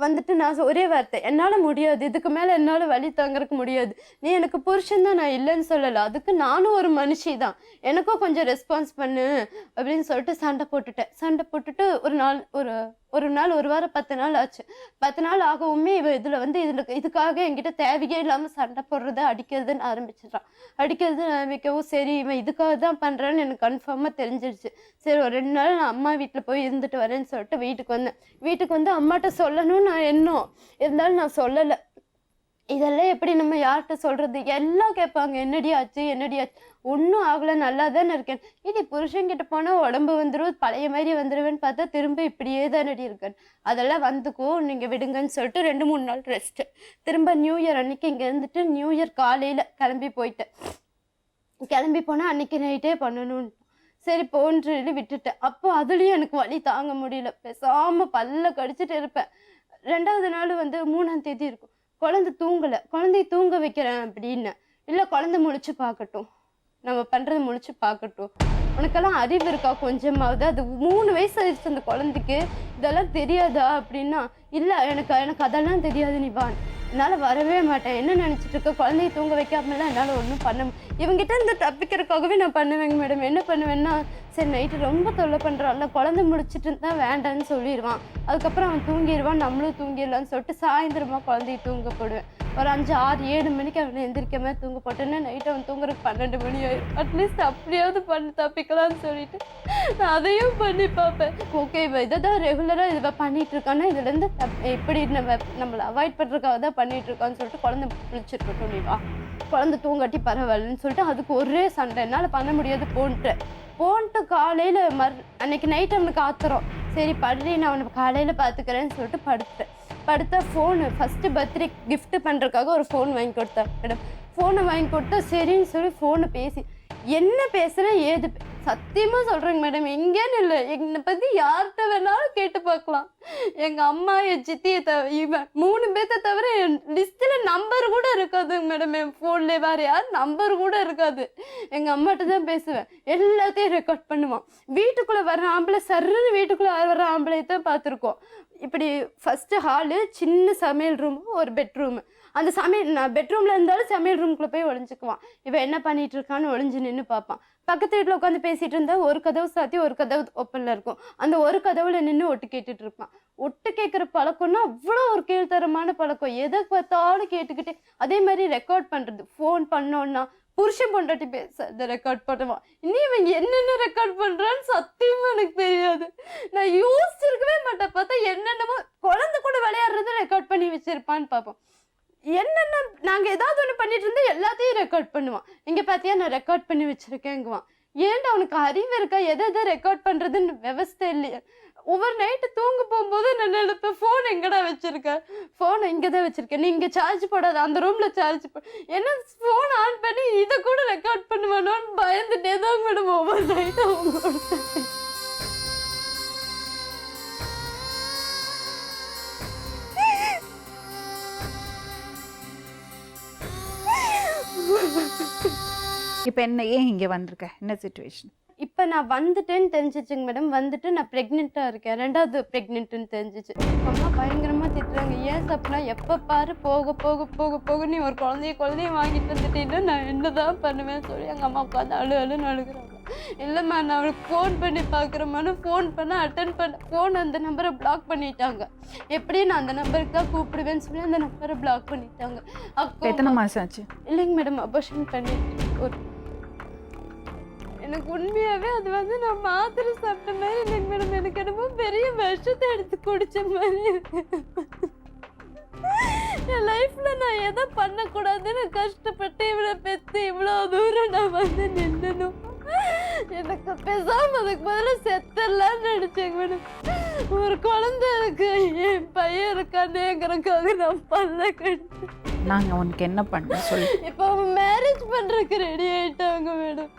S1: வந்துட்டு நான் ஒரே வார்த்தை, என்னால் முடியாது, இதுக்கு மேலே என்னால் வலி தாங்கிறதுக்கு முடியாது. நீ எனக்கு புருஷன் தான், நான் இல்லைன்னு சொல்லலை, அதுக்கு நானும் ஒரு மனுஷி தான், எனக்கும் கொஞ்சம் ரெஸ்பான்ஸ் பண்ணு அப்படின்னு சொல்லிட்டு சண்டை போட்டுட்டு ஒரு ஒரு நாள், ஒரு வாரம் 10 நாள் ஆச்சு. 10 நாள் ஆகவுமே இவ இதுக்காக என்கிட்ட தேவையே இல்லாமல் சண்டை போடுறது, அடிக்கிறதுன்னு ஆரம்பிச்சிடுறான். அடிக்கிறது ஆரம்பிக்கவும் சரி இவன் இதுக்காக தான் பண்ணுறான்னு எனக்கு கன்ஃபார்மாக தெரிஞ்சிருச்சு. சரி ஒரு 2 நாள் நான் அம்மா வீட்டில் போய் இருந்துட்டு வரேன்னு சொல்லிட்டு வீட்டுக்கு வந்தேன். வீட்டுக்கு வந்து அம்மாட்ட சொல்லணும்னு நான் எண்ணம் இருந்தாலும் நான் சொல்லலை. இதெல்லாம் எப்படி நம்ம யார்கிட்ட சொல்கிறது? எல்லாம் கேட்பாங்க, என்னடி ஆச்சு என்னடி ஆச்சு. ஒன்றும் ஆகலை, நல்லா தானே இருக்கேன். இது புருஷன்கிட்ட போனால் உடம்பு வந்துடும், பழைய மாதிரி வந்துடுவேன்னு பார்த்தா திரும்ப இப்படியே தானடி இருக்கேன். அதெல்லாம் வந்துக்கும், நீங்கள் விடுங்கன்னு சொல்லிட்டு 2-3 நாள் ரெஸ்ட்டு. திரும்ப நியூ இயர் அன்னைக்கு இங்கே இருந்துட்டு நியூ இயர் காலையில் கிளம்பி போயிட்டேன். கிளம்பி போனால் அன்னைக்கு நைட்டே பண்ணணும்னு சரி போன்னு சொல்லி விட்டுட்டேன். அப்போ அதுலேயும் எனக்கு வலி தாங்க முடியல. பேசாமல் பல்ல கடிச்சிட்டு இருப்பேன். 2வது நாள் வந்து 3ஆம் தேதி இருக்கும். குழந்தை தூங்கலை, குழந்தைய தூங்க வைக்கிறேன் அப்படின்னு. இல்லை குழந்தை முழிச்சு பார்க்கட்டும், நம்ம பண்ணுறது முழிச்சு பார்க்கட்டும். உனக்கெல்லாம் அறிவு இருக்கா கொஞ்சமாவது? அது 3 வயசு ஆயிடுச்சு அந்த குழந்தைக்கு, இதெல்லாம் தெரியாதா அப்படின்னா, இல்லை எனக்கு அதெல்லாம் தெரியாது, நீ வா, என்னால் வரவே மாட்டேன். என்ன நினச்சிட்டு இருக்க? குழந்தைய தூங்க வைக்காமலாம் என்னால் ஒன்றும் பண்ண இவங்ககிட்ட இருந்து தப்பிக்கிறதுக்காகவே நான் பண்ணுவேங்க மேடம். என்ன பண்ணுவேன்னா, சரி நைட்டு ரொம்ப தொல்லை பண்ணுறான்ல, குழந்தை முடிச்சுட்டு இருந்தால் வேண்டான்னு சொல்லிடுவான். அதுக்கப்புறம் அவன் தூங்கிடுவான், நம்மளும் தூங்கிடலான்னு சொல்லிட்டு சாயந்தரமா குழந்தைய தூங்க போடுவேன். ஒரு 5, 6, 7 மணிக்கு அவனை எந்திரிக்காம தூங்க போட்டேன்னா நைட்டு அவன் தூங்குறதுக்கு 12 மணி ஆயிடும். அட்லீஸ்ட் அப்படியாவது பண்ணி தப்பிக்கலாம்னு சொல்லிட்டு நான் அதையும் பண்ணி பார்ப்பேன். ஓகே இவ இதை தான் ரெகுலராக இதை பண்ணிட்டு இருக்கான்னா இதுலேருந்து எப்படி நம்மளை அவாய்ட் பண்ணுறதுக்காக தான் பண்ணிட்டு இருக்கான்னு சொல்லிட்டு குழந்தை பிடிச்சிருக்கட்டும், நீ வா, குழந்தை தூங்காட்டி பரவாயில்லன்னு சொல்லிட்டு அதுக்கு ஒரே சண்டை. என்னால் பண்ண முடியாது போன்ட்டு காலையில் அன்னைக்கு நைட் அவனுக்கு ஆத்திரம். சரி படுறி, நான் அவனுக்கு காலையில் பார்த்துக்கிறேன்னு சொல்லிட்டு படுத்தா ஃபோனு ஃபஸ்ட்டு பர்த்டே கிஃப்ட் பண்ணுறதுக்காக ஒரு ஃபோன் வாங்கி கொடுத்தா மேடம். ஃபோனை வாங்கி கொடுத்தா சரின்னு சொல்லி ஃபோனை பேசி என்ன பேசுகிறேன் ஏது சத்தியமாக சொல்கிறேங்க மேடம், எங்கேன்னு இல்லை, என்னை பற்றி யார்கிட்ட வேணாலும் கேட்டு பார்க்கலாம். எங்கள் அம்மா, என் சித்தியை இவன் 3 பேர்த்த தவிர என் லிஸ்ட்டில் நம்பர் கூட இருக்காதுங்க மேடம். என் ஃபோன்லேயே வேறு யார் நம்பர் கூட இருக்காது. எங்கள் அம்மாட்ட தான் பேசுவேன், எல்லாத்தையும் ரெக்கார்ட் பண்ணுவான். வீட்டுக்குள்ளே வர்ற ஆம்பளை சர்ன்னு வீட்டுக்குள்ளே வர்ற ஆம்பளையை தான் பார்த்துருக்கோம். இப்படி ஃபஸ்ட்டு ஹாலு, சின்ன சமையல் ரூமு, ஒரு பெட்ரூமு. அந்த நான் பெட்ரூமில் இருந்தாலும் சமையல் ரூம்குள்ளே போய் ஒளிஞ்சிக்குவான். இவன் என்ன பண்ணிட்டு இருக்கான்னு ஒளிஞ்சு நின்று பார்ப்பான். பக்கத்து வீட்டில் உட்காந்து பேசிகிட்டு இருந்தால் ஒரு கதவு சாத்தி ஒரு கதவு ஓப்பனில் இருக்கும். அந்த ஒரு கதவுல நின்று ஒட்டு கேட்டுட்டு இருப்பான். ஒட்டு கேட்குற பழக்கம்னா அவ்வளோ ஒரு கீழ்த்தரமான பழக்கம். எதை பார்த்தாலும் கேட்டுக்கிட்டே. அதே மாதிரி ரெக்கார்ட் பண்ணுறது, ஃபோன் பண்ணோன்னா புருஷன் பொண்டாட்டி பேச ரெக்கார்ட் பண்ணுவான். இன்னும் இவன் என்னென்ன ரெக்கார்ட் பண்ணுறான்னு சத்தியமாக எனக்கு தெரியாது. நான் யோசிச்சிருக்கவே மாட்டேன். பார்த்தா என்னென்னமோ குழந்தை கூட விளையாடுறத ரெக்கார்ட் பண்ணி வச்சிருப்பான்னு பார்ப்போம். என்னென்ன நாங்கள் ஏதாவது ஒன்று பண்ணிட்டு இருந்தால் எல்லாத்தையும் ரெக்கார்ட் பண்ணுவான். இங்கே பார்த்தியா நான் ரெக்கார்ட் பண்ணி வச்சுருக்கேங்குவான். ஏன்டா அவனுக்கு அறிவு இருக்கா? எதை ரெக்கார்ட் பண்ணுறதுன்னு விவஸ்தை இல்லையா? ஒவ்வொரு நைட்டு தூங்க போகும்போது நான் நினைப்பேன், ஃபோன் எங்கடா வச்சுருக்கேன்? ஃபோனை இங்கே தான் வச்சுருக்கேன், நீ இங்கே சார்ஜ் போடாது, அந்த ரூமில் சார்ஜ் என்ன ஃபோன் ஆன் பண்ணி இதை கூட ரெக்கார்ட் பண்ணுவானோன்னு பயந்துட்டே தான் மேடம் ஒவ்வொரு நைட்டும் அவங்க
S2: இப்போ என்ன, ஏன் இங்கே வந்திருக்க, என்ன சுச்சுவேஷன்?
S1: இப்போ நான் வந்துட்டேன்னு தெரிஞ்சிச்சுங்க மேடம். வந்துட்டு நான் ப்ரெக்னெண்ட்டாக இருக்கேன், 2வது ப்ரெக்னென்ட்டுன்னு தெரிஞ்சிச்சு. அம்மா பயங்கரமாக திட்டுறாங்க. ஏன் சப்னா எப்போ பாரு போக போக போக போக நீ ஒரு குழந்தைய வாங்கிட்டு வந்துட்டீங்கன்னா நான் என்ன தான் பண்ணுவேன்னு சொல்லி எங்கள் அம்மா உட்காந்து அழுன்னு அழுகுறாங்க. இல்லைம்மா நான் அவளுக்கு ஃபோன் பண்ணி பார்க்குறேம்மான்னு ஃபோன் பண்ண அட்டன் பண்ண ஃபோன் அந்த நம்பரை பிளாக் பண்ணிட்டாங்க. எப்படி நான் அந்த நம்பருக்கு தான் கூப்பிடுவேன்னு சொல்லி அந்த நம்பரை பிளாக் பண்ணிட்டாங்க. அப்போ
S2: எத்தனை மாதம் ஆச்சு?
S1: இல்லைங்க மேடம், அபார்ஷன் பண்ணிட்டு எனக்கு உண்மையாகவே அது வந்து நான் மாத்திரை சாப்பிட்ட மாதிரி இல்லைங்க மேடம். எனக்கு என்னமோ பெரிய விஷத்தை எடுத்து குடிச்ச மாதிரி என் லைஃப்பில் நான் எதை பண்ணக்கூடாதுன்னு கஷ்டப்பட்டு இவ்வளோ பெற்று இவ்வளோ தூரம் நான் வந்து நின்னணும். எனக்கு பேசாமல் அதுக்கு பதிலாக செத்தரலான்னு நினச்சேங்க மேடம். ஒரு குழந்தை இருக்கு, என் பையன் இருக்கானேங்கிறதுக்காக நான் பல்ல கட்டு.
S2: நாங்கள் உனக்கு என்ன பண்ண சொல்லி
S1: இப்போ அவன் மேரேஜ் பண்ணுறதுக்கு ரெடி ஆகிட்டாங்க மேடம்.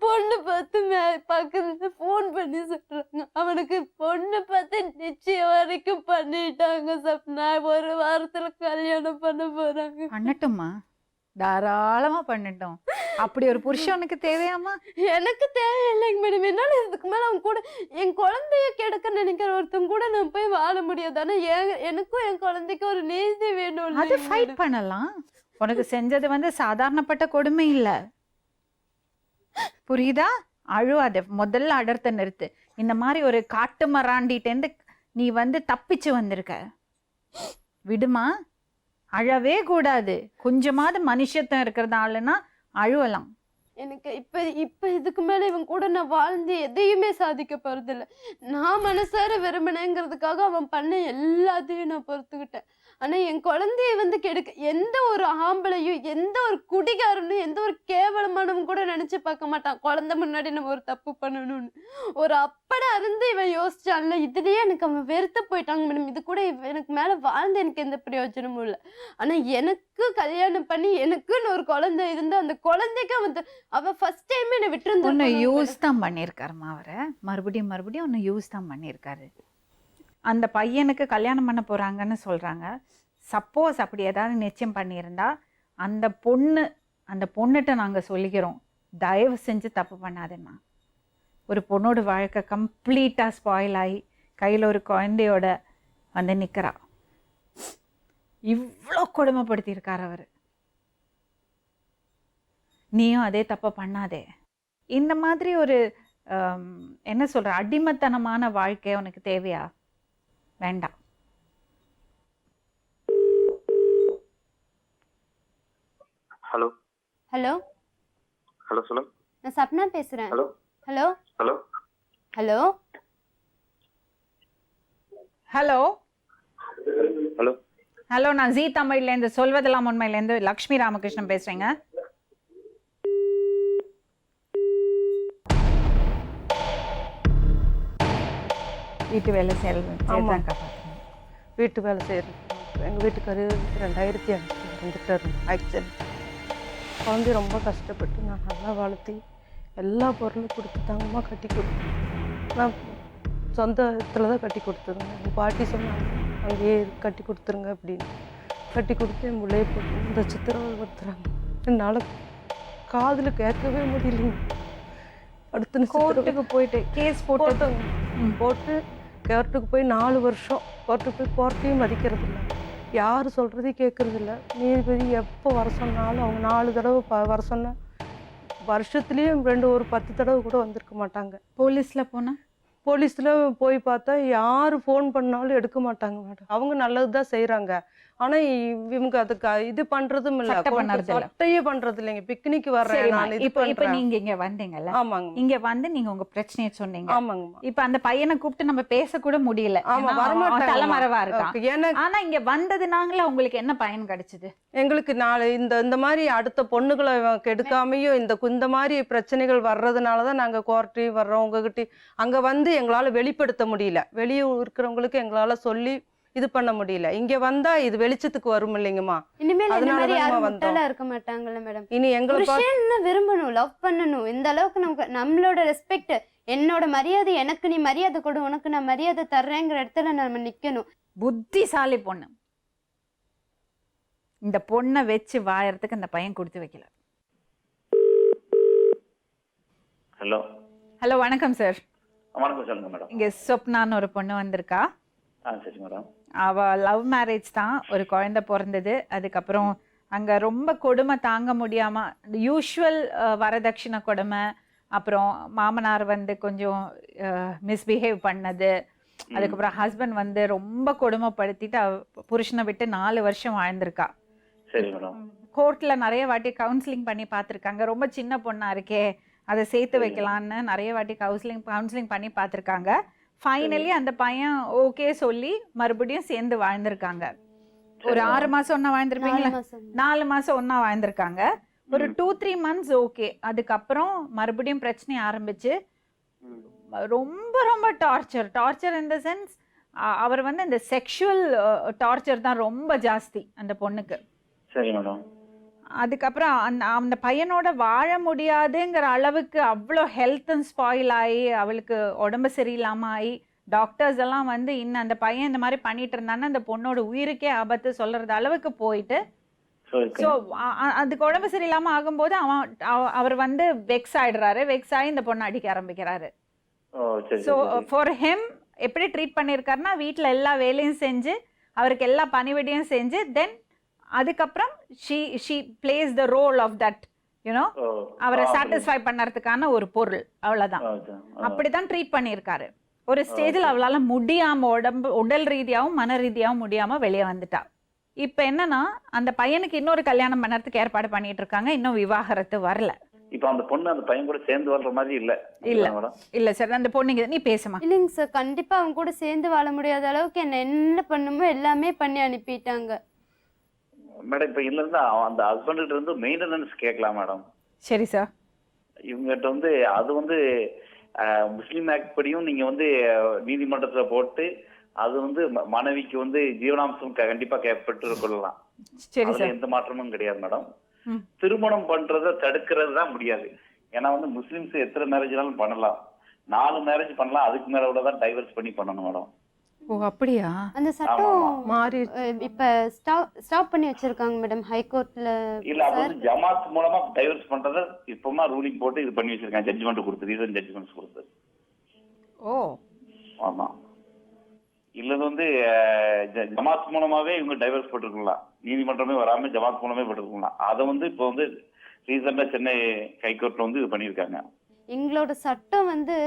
S1: பொண்ணு பார்த்து பக்கத்துல ஃபோன் பண்ணி சொல்றாங்க, அவனுக்கு பொண்ணு பார்த்து நிச்சயம் வரைக்கும் பண்ணிட்டாங்க சப்னா. ஒரு வாரத்துல கல்யாணம் பண்ண போறாங்க.
S2: பண்ணட்டுமா, தாராளமா பண்ணட்டும். அப்படி ஒரு புருஷனுக்கு தேவையாமா?
S1: எனக்கு தேவையில்லைங்க மேடம். என்னால இதுக்கு மேல அவன் கூட என் குழந்தைய கெடுக்க நினைக்கிற ஒருத்தன் கூட நான் போய் வாழ முடியாது. ஆனா எனக்கும் என் குழந்தைக்கு ஒரு நீதி வேணும்.
S2: அது ஃபைட் பண்ணலாம். உனக்கு செஞ்சது வந்து சாதாரணப்பட்ட கொடுமை இல்லை, புரியுதா? அழுவாத, முதல்ல அடர்த்த நிறுத்து. இந்த மாதிரி ஒரு காட்டு மராண்டிட்டேருந்து நீ வந்து தப்பிச்சு வந்திருக்க. விடுமா, அழவே கூடாது. கொஞ்சமாவது மனுஷத்தம் இருக்கிறதாலனா அழுவலாம்.
S1: எனக்கு இப்ப இதுக்கு மேல இவன் கூட நான் வாழ்ந்து எதையுமே சாதிக்க போறதில்ல. நான் மனசார விரும்பினேங்கிறதுக்காக அவன் பண்ண எல்லாத்தையும் நான் பொறுத்துக்கிட்டேன். ஆனா என் குழந்தைய வந்து கெடுக்க எந்த ஒரு ஆம்பளையும், எந்த ஒரு குடிகாரனும், எந்த ஒரு கேவலமானவன் கூட நினைச்சு பார்க்க மாட்டான். குழந்தை முன்னாடி நம்ம ஒரு தப்பு பண்ணணும்னு. ஒரு அப்படா இருந்து இவன் யோசிச்சான்ல, இதுலயே எனக்கு அவன் வெறுத்து போயிட்டாங்க மேடம். இது கூட எனக்கு மேல வாழ்ந்து எனக்கு எந்த பிரயோஜனமும் இல்லை. ஆனா எனக்கு கல்யாணம் பண்ணி எனக்குன்னு ஒரு குழந்தை இருந்து அந்த குழந்தைக்கு அவன் ஃபர்ஸ்ட் டைம் என்ன விட்டு
S2: ஒன்னு யூஸ் தான் பண்ணியிருக்காருமா. அவரை மறுபடியும் மறுபடியும் ஒன்னு யூஸ் தான் பண்ணியிருக்காரு. அந்த பையனுக்கு கல்யாணம் பண்ண போறாங்கன்னு சொல்றாங்க. சப்போஸ் அப்படி ஏதாவது நிச்சயம் பண்ணியிருந்தா அந்த பொண்ணுகிட்ட நாங்கள் சொல்லிக்கிறோம், தயவு செஞ்சு தப்பு பண்ணாதேம்மா. ஒரு பொண்ணோட வாழ்க்கை கம்ப்ளீட்டாக ஸ்பாயில் ஆகி கையில் ஒரு குழந்தையோட வந்து நிற்கிறா. இவ்வளோ கொடுமைப்படுத்தியிருக்கார் அவர். நீயும் அதே தப்பை பண்ணாதே. இந்த மாதிரி ஒரு என்ன சொல்கிற அடிமைத்தனமான வாழ்க்கை உனக்கு தேவையா? வேண்டாம்.
S3: ஹலோ
S1: ஹலோ
S3: ஹலோ சொல்லுங்க.
S1: நான் சப்னா பேசுறேன்.
S3: Hello
S1: hello
S3: hello
S1: hello
S2: hello
S3: hello
S2: hello, நான் ஜீ தமிழ்லேருந்து சொல்வதெல்லாம் உண்மையிலேருந்து லக்ஷ்மி ராமகிருஷ்ணன் பேசுகிறேங்க. வீட்டு வேலை செய்யறதுதான்.
S4: வீட்டு வேலை செய்கிறது. எங்கள் வீட்டுக்காரு 2005 வந்துட்டார் ஆக்சிடென்ட். குழந்தை ரொம்ப கஷ்டப்பட்டு நான் நல்லா வளர்த்தி எல்லா பொருளும் கொடுத்து தாங்கம்மா கட்டி கொடுத்தேன். நான் சொந்தத்தில் தான் கட்டி கொடுத்துருங்க. எங்கள் பாட்டி சொன்னாங்க அங்கேயே கட்டி கொடுத்துருங்க அப்படின்னு. கட்டி கொடுத்து என் பிள்ளைய போட்டு இந்த சித்திரவதை கொடுத்துறாங்க. என்னால் காதில் கேட்கவே முடியலைங்க. அடுத்த
S2: கோர்ட்டுக்கு போயிட்டு கேஸ் போட்டோங்க.
S4: போட்டு கோர்ட்டுக்கு போய் 4 வருஷம் கோர்ட்டுக்கு போய் கோர்ட்டையும் மதிக்கிறது இல்லை. யார் சொல்கிறதையும் கேட்குறது இல்லை. நீதிபதி எப்போ வர சொன்னாலும் அவங்க 4 தடவை வர சொன்ன வருஷத்துலேயும் ஒரு 10 தடவை கூட வந்திருக்க மாட்டாங்க. போலீஸில் போய் பார்த்தா யார் ஃபோன் பண்ணாலும் எடுக்க மாட்டாங்க மேடம். அவங்க நல்லது தான் செய்கிறாங்க. ஆனால் இவங்க அதுக்கு இது பண்ணுறதும் இல்லை, சட்டையே பண்ணுறது இல்லைங்க. பிக்னிக் வர்றேன்.
S2: இப்போ நீங்கள் இங்கே வந்தீங்கல்ல? ஆமாங்க. இங்கே வந்து நீங்கள் உங்கள் பிரச்சனையை சொன்னீங்க.
S4: ஆமாங்க.
S2: இப்போ அந்த பையனை கூப்பிட்டு நம்ம பேசக்கூட முடியல. தலைமறைவா இருக்கு. ஆனால் இங்கே வந்ததுனாங்களே உங்களுக்கு என்ன பயன் கிடைச்சது?
S4: எங்களுக்கு இந்த மாதிரி அடுத்த பொண்ணுகளை கெடுக்காமையும் இந்த மாதிரி பிரச்சனைகள் வர்றதுனால தான் நாங்கள் கோர்ட்டையும் வர்றோம். உங்ககிட்ட அங்கே வந்து எங்களால் வெளிப்படுத்த முடியல. வெளியே இருக்கிறவங்களுக்கு எங்களால் சொல்லி இது பண்ண முடியல. இங்க வந்தா இது வெளிச்சத்துக்கு வரும் இல்லைங்கம்மா.
S1: இனிமேல் இந்த மாதிரி யாரும் முட்டாளா இருக்க மாட்டாங்கல்ல மேடம்.
S4: இனி எங்களை
S1: விரும்பணும், லவ் பண்ணணும். இந்த அளவுக்கு நம்மளோட ரெஸ்பெக்ட், என்னோட மரியாதை, எனக்கு நீ மரியாதை கொடு, உனக்கு நான் மரியாதை தர்றேங்கிற இடத்துல நம்ம நிக்கணும்.
S2: புத்திசாலி பொண்ணு. இந்த பொண்ணை வச்சு வாயறதுக்கு அந்த பையன் கொடுத்து வைக்கல.
S3: ஹலோ
S2: ஹலோ, வணக்கம் சார்.
S3: வணக்கம் சொல்லுங்க மேடம்.
S2: இங்க சொப்னான்னு ஒரு பொண்ணு வந்திருக்கா.
S3: சரி மேடம்.
S2: அவ லவ் மேரேஜ் தான். ஒரு குழந்தை பிறந்தது. அதுக்கப்புறம் அங்கே ரொம்ப கொடுமை தாங்க முடியாமல் யூஷுவல் வரதட்சணை கொடுமை, அப்புறம் மாமனார் வந்து கொஞ்சம் மிஸ்பிஹேவ் பண்ணது, அதுக்கப்புறம் ஹஸ்பண்ட் வந்து ரொம்ப கொடுமைப்படுத்திட்டு புருஷனை விட்டு 4 வருஷம் வாழ்ந்திருக்கா.
S3: சரி மேடம்.
S2: கோர்ட்டில் நிறைய வாட்டி கவுன்சிலிங் பண்ணி பார்த்துருக்காங்க. ரொம்ப சின்ன பொண்ணாக இருக்கே, அதை சேர்த்து வைக்கலான்னு நிறைய வாட்டி கவுன்சிலிங் பண்ணி பார்த்துருக்காங்க. ஃபைனலி அந்த பையன் ஓகே சொல்லி மறுபடியும் சேர்ந்து வாழ்ந்திருக்காங்க. ஒரு 6 மாசம் ஒன்னா வாழ்ந்திருப்பீங்களா? 4 மாசம் ஒன்னா வாழ்ந்திருக்காங்க. ஒரு 2-3 months ஓகே. அதுக்கப்புறம் மறுபடியும் பிரச்சனை ஆரம்பிச்சு ரொம்ப ரொம்ப டார்ச்சர் இன் த சென்ஸ் அவர் வந்து இந்த செக்ஷுவல் டார்ச்சர் தான் ரொம்ப ஜாஸ்தி அந்த பொண்ணுக்கு.
S3: சரி மேடம்.
S2: அதுக்கப்புறம் அந்த பையனோட வாழ முடியாதுங்கிற அளவுக்கு அவ்வளோ ஹெல்த் ஸ்பாயில் ஆகி அவளுக்கு உடம்பு சரியில்லாமல் ஆகி டாக்டர்ஸ் எல்லாம் வந்து இன்னும் அந்த பையன் இந்த மாதிரி பண்ணிட்டு இருந்தான்னா அந்த பொண்ணோட உயிருக்கே ஆபத்து சொல்றது அளவுக்கு போயிட்டு, ஸோ அதுக்கு உடம்பு சரியில்லாமல் ஆகும்போது அவர் வந்து வெக்ஸ் ஆயிடுறாரு. வெக்ஸ் ஆகி இந்த பொண்ணை அடிக்க ஆரம்பிக்கிறாரு. ஸோ ஃபார் ஹிம் எப்படி ட்ரீட் பண்ணியிருக்காருன்னா, வீட்டில் எல்லா வேலையும் செஞ்சு அவருக்கு எல்லா பணிவிடையும் செஞ்சு தென் அதுக்கப்புறம் she plays the role of that you know
S3: ஓ
S2: அவரை
S3: ஆ,
S2: சாட்டிஸ்ஃபை பண்ணறதுக்கான ஒரு பொருள், அவ்வளவுதான்.
S3: ஓகே.
S2: அப்படிதான் ட்ரீட் பண்ணியிருக்காரு. ஒரு ஸ்டேஜில் அவளால முடியாம உடல் ரீதியாகவும் மன ரீதியாகவும் முடியாம வெளியே வந்துட்டா. இப்ப என்னன்னா அந்த பையனுக்கு இன்னொரு கல்யாணம் பண்ணறதுக்கு ஏற்பாடு பண்ணிட்டு இருக்காங்க. இன்னும் விவாகரத்து வரல.
S3: இப்போ அந்த பொண்ணு அந்த பையன் கூட சேர்ந்து வர்ற மாதிரி இல்ல
S2: இல்ல
S3: மேடம்.
S2: இல்ல சார், அந்த பொண்ணுங்க நீ பேசுமா.
S1: இல்லைங்க சார், கண்டிப்பா அவங்க கூட சேர்ந்து வாழ முடியாத அளவுக்கு என்ன பண்ணுமோ எல்லாமே பண்ணி அனுப்பிட்டாங்க.
S3: மேடம் இப்போ இதுல இருந்து அந்த ஹஸ்பண்ட் கிட்ட இருந்து மெயின்டெனன்ஸ் கேட்கலாம் மேடம்.
S2: சரி சார்.
S3: இவங்ககிட்ட வந்து அது வந்து முஸ்லீம் ஆக்ட் படியும் நீங்க வந்து நீதிமன்றத்துல போட்டு அது வந்து மனைவிக்கு வந்து ஜீவனாம்சம் கண்டிப்பா பெற்று கொள்ளலாம்.
S2: சரி
S3: அதுல
S2: சார்.
S3: எந்த மாற்றமும் கிடையாது மேடம்.
S2: ம்.
S3: திருமணம் பண்றத தடுக்கிறது தான் முடியாது. ஏன்னா வந்து முஸ்லிம்ஸ் எத்தனை மேரேஜ்னாலும் பண்ணலாம், 4 மேரேஜ் பண்ணலாம், அதுக்கு மேல கூட தான் டைவர்ஸ் பண்ணி பண்ணணும் மேடம்.
S2: ஓ அப்படியா?
S1: அந்த சட்டம்
S4: மாறி
S1: இப்ப ஸ்டாப் பண்ணி வச்சிருக்காங்க மேடம் ஹைகோர்ட்ல.
S3: இல்ல அது வந்து ஜமாத் மூலமா டைவர்ஸ் பண்றத இப்பமா ரூலிங் போட்டு இது பண்ணி வச்சிருக்காங்க, ஜட்ஜ்மெண்ட் கொடுத்து, ரீசன் ஜட்ஜ்மெண்ட்ஸ் கொடுத்து.
S2: ஓ
S3: ஆமா. இல்ல வந்து ஜமாத் மூலமாவே இவங்க டைவர்ஸ் போட்டுருக்கலாம், நீதிமன்றமே வராம ஜமாத் மூலமே போட்டுருக்கலாம். அதை வந்து இப்போ வந்து ரீசெண்டா சென்னை ஹைகோர்ட்ல வந்து இது பண்ணியிருக்காங்க.
S1: எங்களோட சட்டம் வந்து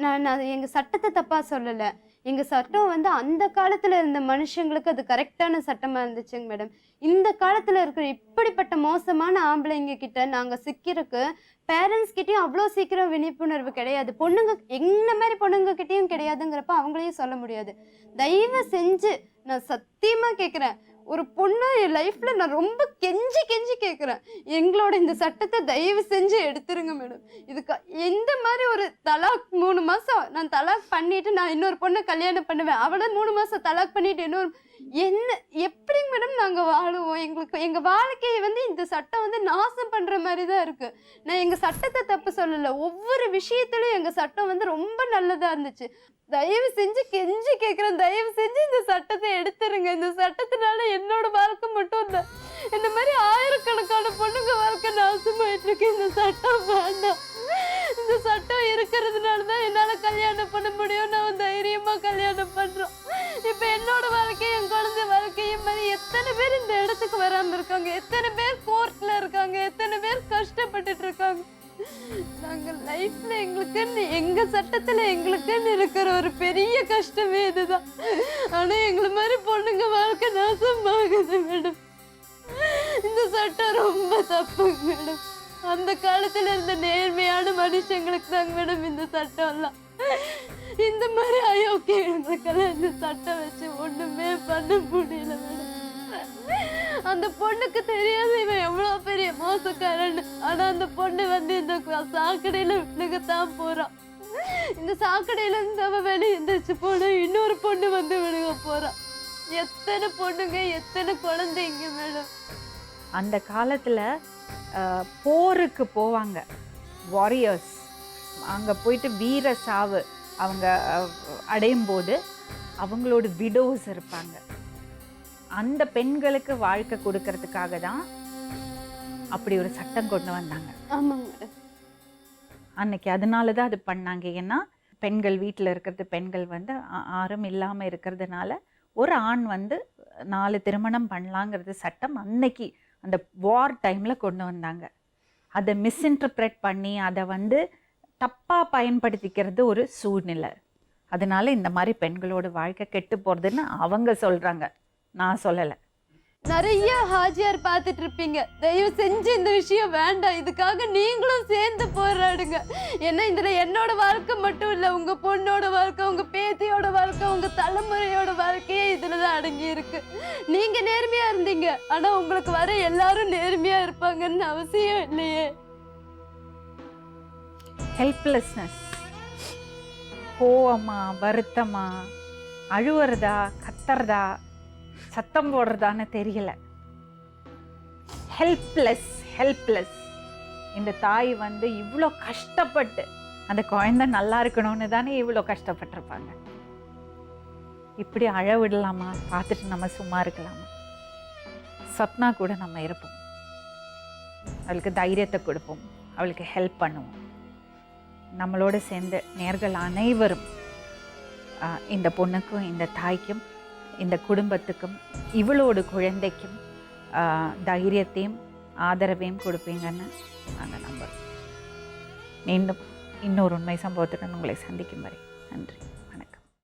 S1: நான் எங்க சட்டத்தை தப்பா சொல்லல. எங்க சட்டம் வந்து அந்த காலத்துல இருந்த மனுஷங்களுக்கு அது கரெக்டான சட்டமா இருந்துச்சுங்க மேடம். இந்த காலத்துல இருக்கிற இப்படிப்பட்ட மோசமான ஆம்பளைங்க கிட்ட நாங்க சிக்கிறதுக்கு பேரண்ட்ஸ் கிட்டயும் அவ்வளோ சீக்கிரம் விழிப்புணர்வு கிடையாது. பொண்ணுங்க என்ன மாதிரி பொண்ணுங்க கிட்டயும் கிடையாதுங்கிறப்ப அவங்களையும் சொல்ல முடியாது. தயவு செஞ்சு நான் சத்தியமா கேட்குறேன், ஒரு பொண்ணு என் லைஃப்ல நான் ரொம்ப கெஞ்சி கெஞ்சி கேட்குறேன், எங்களோட இந்த சட்டத்தை தயவு செஞ்சு எடுத்துருங்க மேடம். இதுக்கு எந்த மாதிரி ஒரு தலாக் 3 மாசம் நான் தலாக் பண்ணிட்டு நான் இன்னொரு பொண்ணை கல்யாணம் பண்ணுவேன், அவளை 3 மாசம் தலாக் பண்ணிட்டு இன்னொரு என்ன எப்படி மேடம் நாங்க வாழுவோம்? எங்களுக்கு எங்க வாழ்க்கையை வந்து இந்த சட்டம் வந்து நாசம் பண்ற மாதிரி தான் இருக்கு. நான் எங்க சட்டத்தை தப்பு சொல்லல, ஒவ்வொரு விஷயத்திலும் எங்க சட்டம் வந்து ரொம்ப நல்லதா இருந்துச்சு. தயவு செஞ்சு கெஞ்சி கேட்குறேன், தயவு செஞ்சு இந்த சட்டத்தை எடுத்துருங்க. இந்த சட்டத்தினால என்னோட வாழ்க்கை மட்டும் இல்லை, இந்த மாதிரி ஆயிரக்கணக்கான பொண்ணுங்க வாழ்க்கை நாசமாயிட்டு இருக்கு. இந்த சட்டம் வேண்டாம். இந்த சட்டம் இருக்கிறதுனால தான் என்னால் கல்யாணம் பண்ண முடியும், நான் தைரியமாக கல்யாணம் பண்ணுறோம். இப்போ என்னோட வாழ்க்கையும் என் குழந்தை வாழ்க்கையும் மாதிரி எத்தனை பேர் இந்த இடத்துக்கு வராமல் இருக்காங்க, எத்தனை பேர் கோர்ட்டில் இருக்காங்க, எத்தனை பேர் கஷ்டப்பட்டுட்டு இருக்காங்க. நாங்கள் லைஃப்ல எங்களுக்குன்னு எங்க சட்டத்துல எங்களுக்குன்னு இருக்கிற ஒரு பெரிய கஷ்டமே இதுதான். ஆனா எங்களை மாதிரி பொண்ணுங்க வாழ்க்கை நாசமாகுது மேடம். இந்த சட்டம் ரொம்ப தப்பு மேடம். அந்த காலத்துல இருந்த நேர்மையான மனுஷங்களுக்கு தாங்க மேடம் இந்த சட்டம் எல்லாம். இந்த மாதிரி அயோக்கியங்களுக்கெல்லாம் இந்த சட்டம் வச்சு ஒண்ணுமே பண்ண முடியல மேடம். அந்த பொண்ணுக்கு தெரியாது இவன் எவ்வளவு பெரிய மோசக்காரன்னு. ஆனா அந்த பொண்ணு வந்து இந்த சாக்கடையில விழுகத்தான் போறான். இந்த சாக்கடையில இருந்து அவ வெளியே எந்திரிச்சு போன இன்னொரு பொண்ணு வந்து விழுக போறான். எத்தனை பொண்ணுங்க, எத்தனை குழந்தைங்க மேடம்.
S2: அந்த காலத்துல போருக்கு போவாங்க வாரியர்ஸ், அங்க போயிட்டு வீர சாவு அவங்க அடையும் போது அவங்களோட விடோஸ் இருப்பாங்க. அந்த பெண்களுக்கு வாழ்க்கை கொடுக்கறதுக்காக தான் அப்படி ஒரு சட்டம் கொண்டு வந்தாங்க.
S1: ஆமாங்க மேடம்.
S2: அன்னைக்கு அதனால தான் அது பண்ணாங்க. ஏன்னா பெண்கள் வீட்டில் இருக்கிறது, பெண்கள் வந்து ஆரம் இல்லாமல் இருக்கிறதுனால ஒரு ஆண் வந்து 4 திருமணம் பண்ணலாங்கிறது சட்டம் அன்னைக்கு அந்த வார் டைமில் கொண்டு வந்தாங்க. அதை மிஸ்இன்டர்பிரேட் பண்ணி அதை வந்து தப்பாக பயன்படுத்திக்கிறது ஒரு சூழ்நிலை. அதனால இந்த மாதிரி பெண்களோட வாழ்க்கை கெட்டு போகிறதுன்னு அவங்க சொல்கிறாங்க, நான் சொல்லலை.
S1: நிறைய ஹாஜியார் பார்த்துட்டு இருப்பீங்க, தயவு செஞ்சு இந்த விஷயம் வேண்டாம். இதுக்காக நீங்களும் சேர்ந்து போராடுங்க. ஏன்னா இதுல என்னோட வாழ்க்கை மட்டும் இல்லை, உங்க பொண்ணோட வாழ்க்கை, உங்க பேத்தியோட வாழ்க்கை, உங்க தலைமுறையோட வாழ்க்கையே இதுலதான் அடங்கி இருக்கு. நீங்க நேர்மையா இருந்தீங்க, ஆனா உங்களுக்கு வர எல்லாரும் நேர்மையா இருப்பாங்கன்னு அவசியம் இல்லையே.
S2: ஹெல்ப்லெஸ்னஸ், கோவமா, வருத்தமா, அழுவுறதா, கத்துறதா, சத்தம் போடுறதான்னு தெரியல. ஹெல்ப்லெஸ். இந்த தாய் வந்து இவ்வளோ கஷ்டப்பட்டு அந்த குழந்தை நல்லா இருக்கணும்னு தானே இவ்வளோ கஷ்டப்பட்டிருப்பாங்க. இப்படி அழ விடலாமா? பார்த்துட்டு நம்ம சும்மா இருக்கலாமா? சப்னா கூட நம்ம இருப்போம், அவளுக்கு தைரியத்தை கொடுப்போம், அவளுக்கு ஹெல்ப் பண்ணுவோம். நம்மளோட சேர்ந்து நேர்கள் அனைவரும் இந்த பொண்ணுக்கும், இந்த தாய்க்கும், இந்த குடும்பத்துக்கும், இவளோட குழந்தைக்கும் தைரியத்தையும் ஆதரவையும் கொடுப்பீங்கன்னு நாங்கள் நம்புகிறோம். மீண்டும் இன்னொரு உண்மை சம்பவத்துடன் உங்களை சந்திக்கும் வரை நன்றி.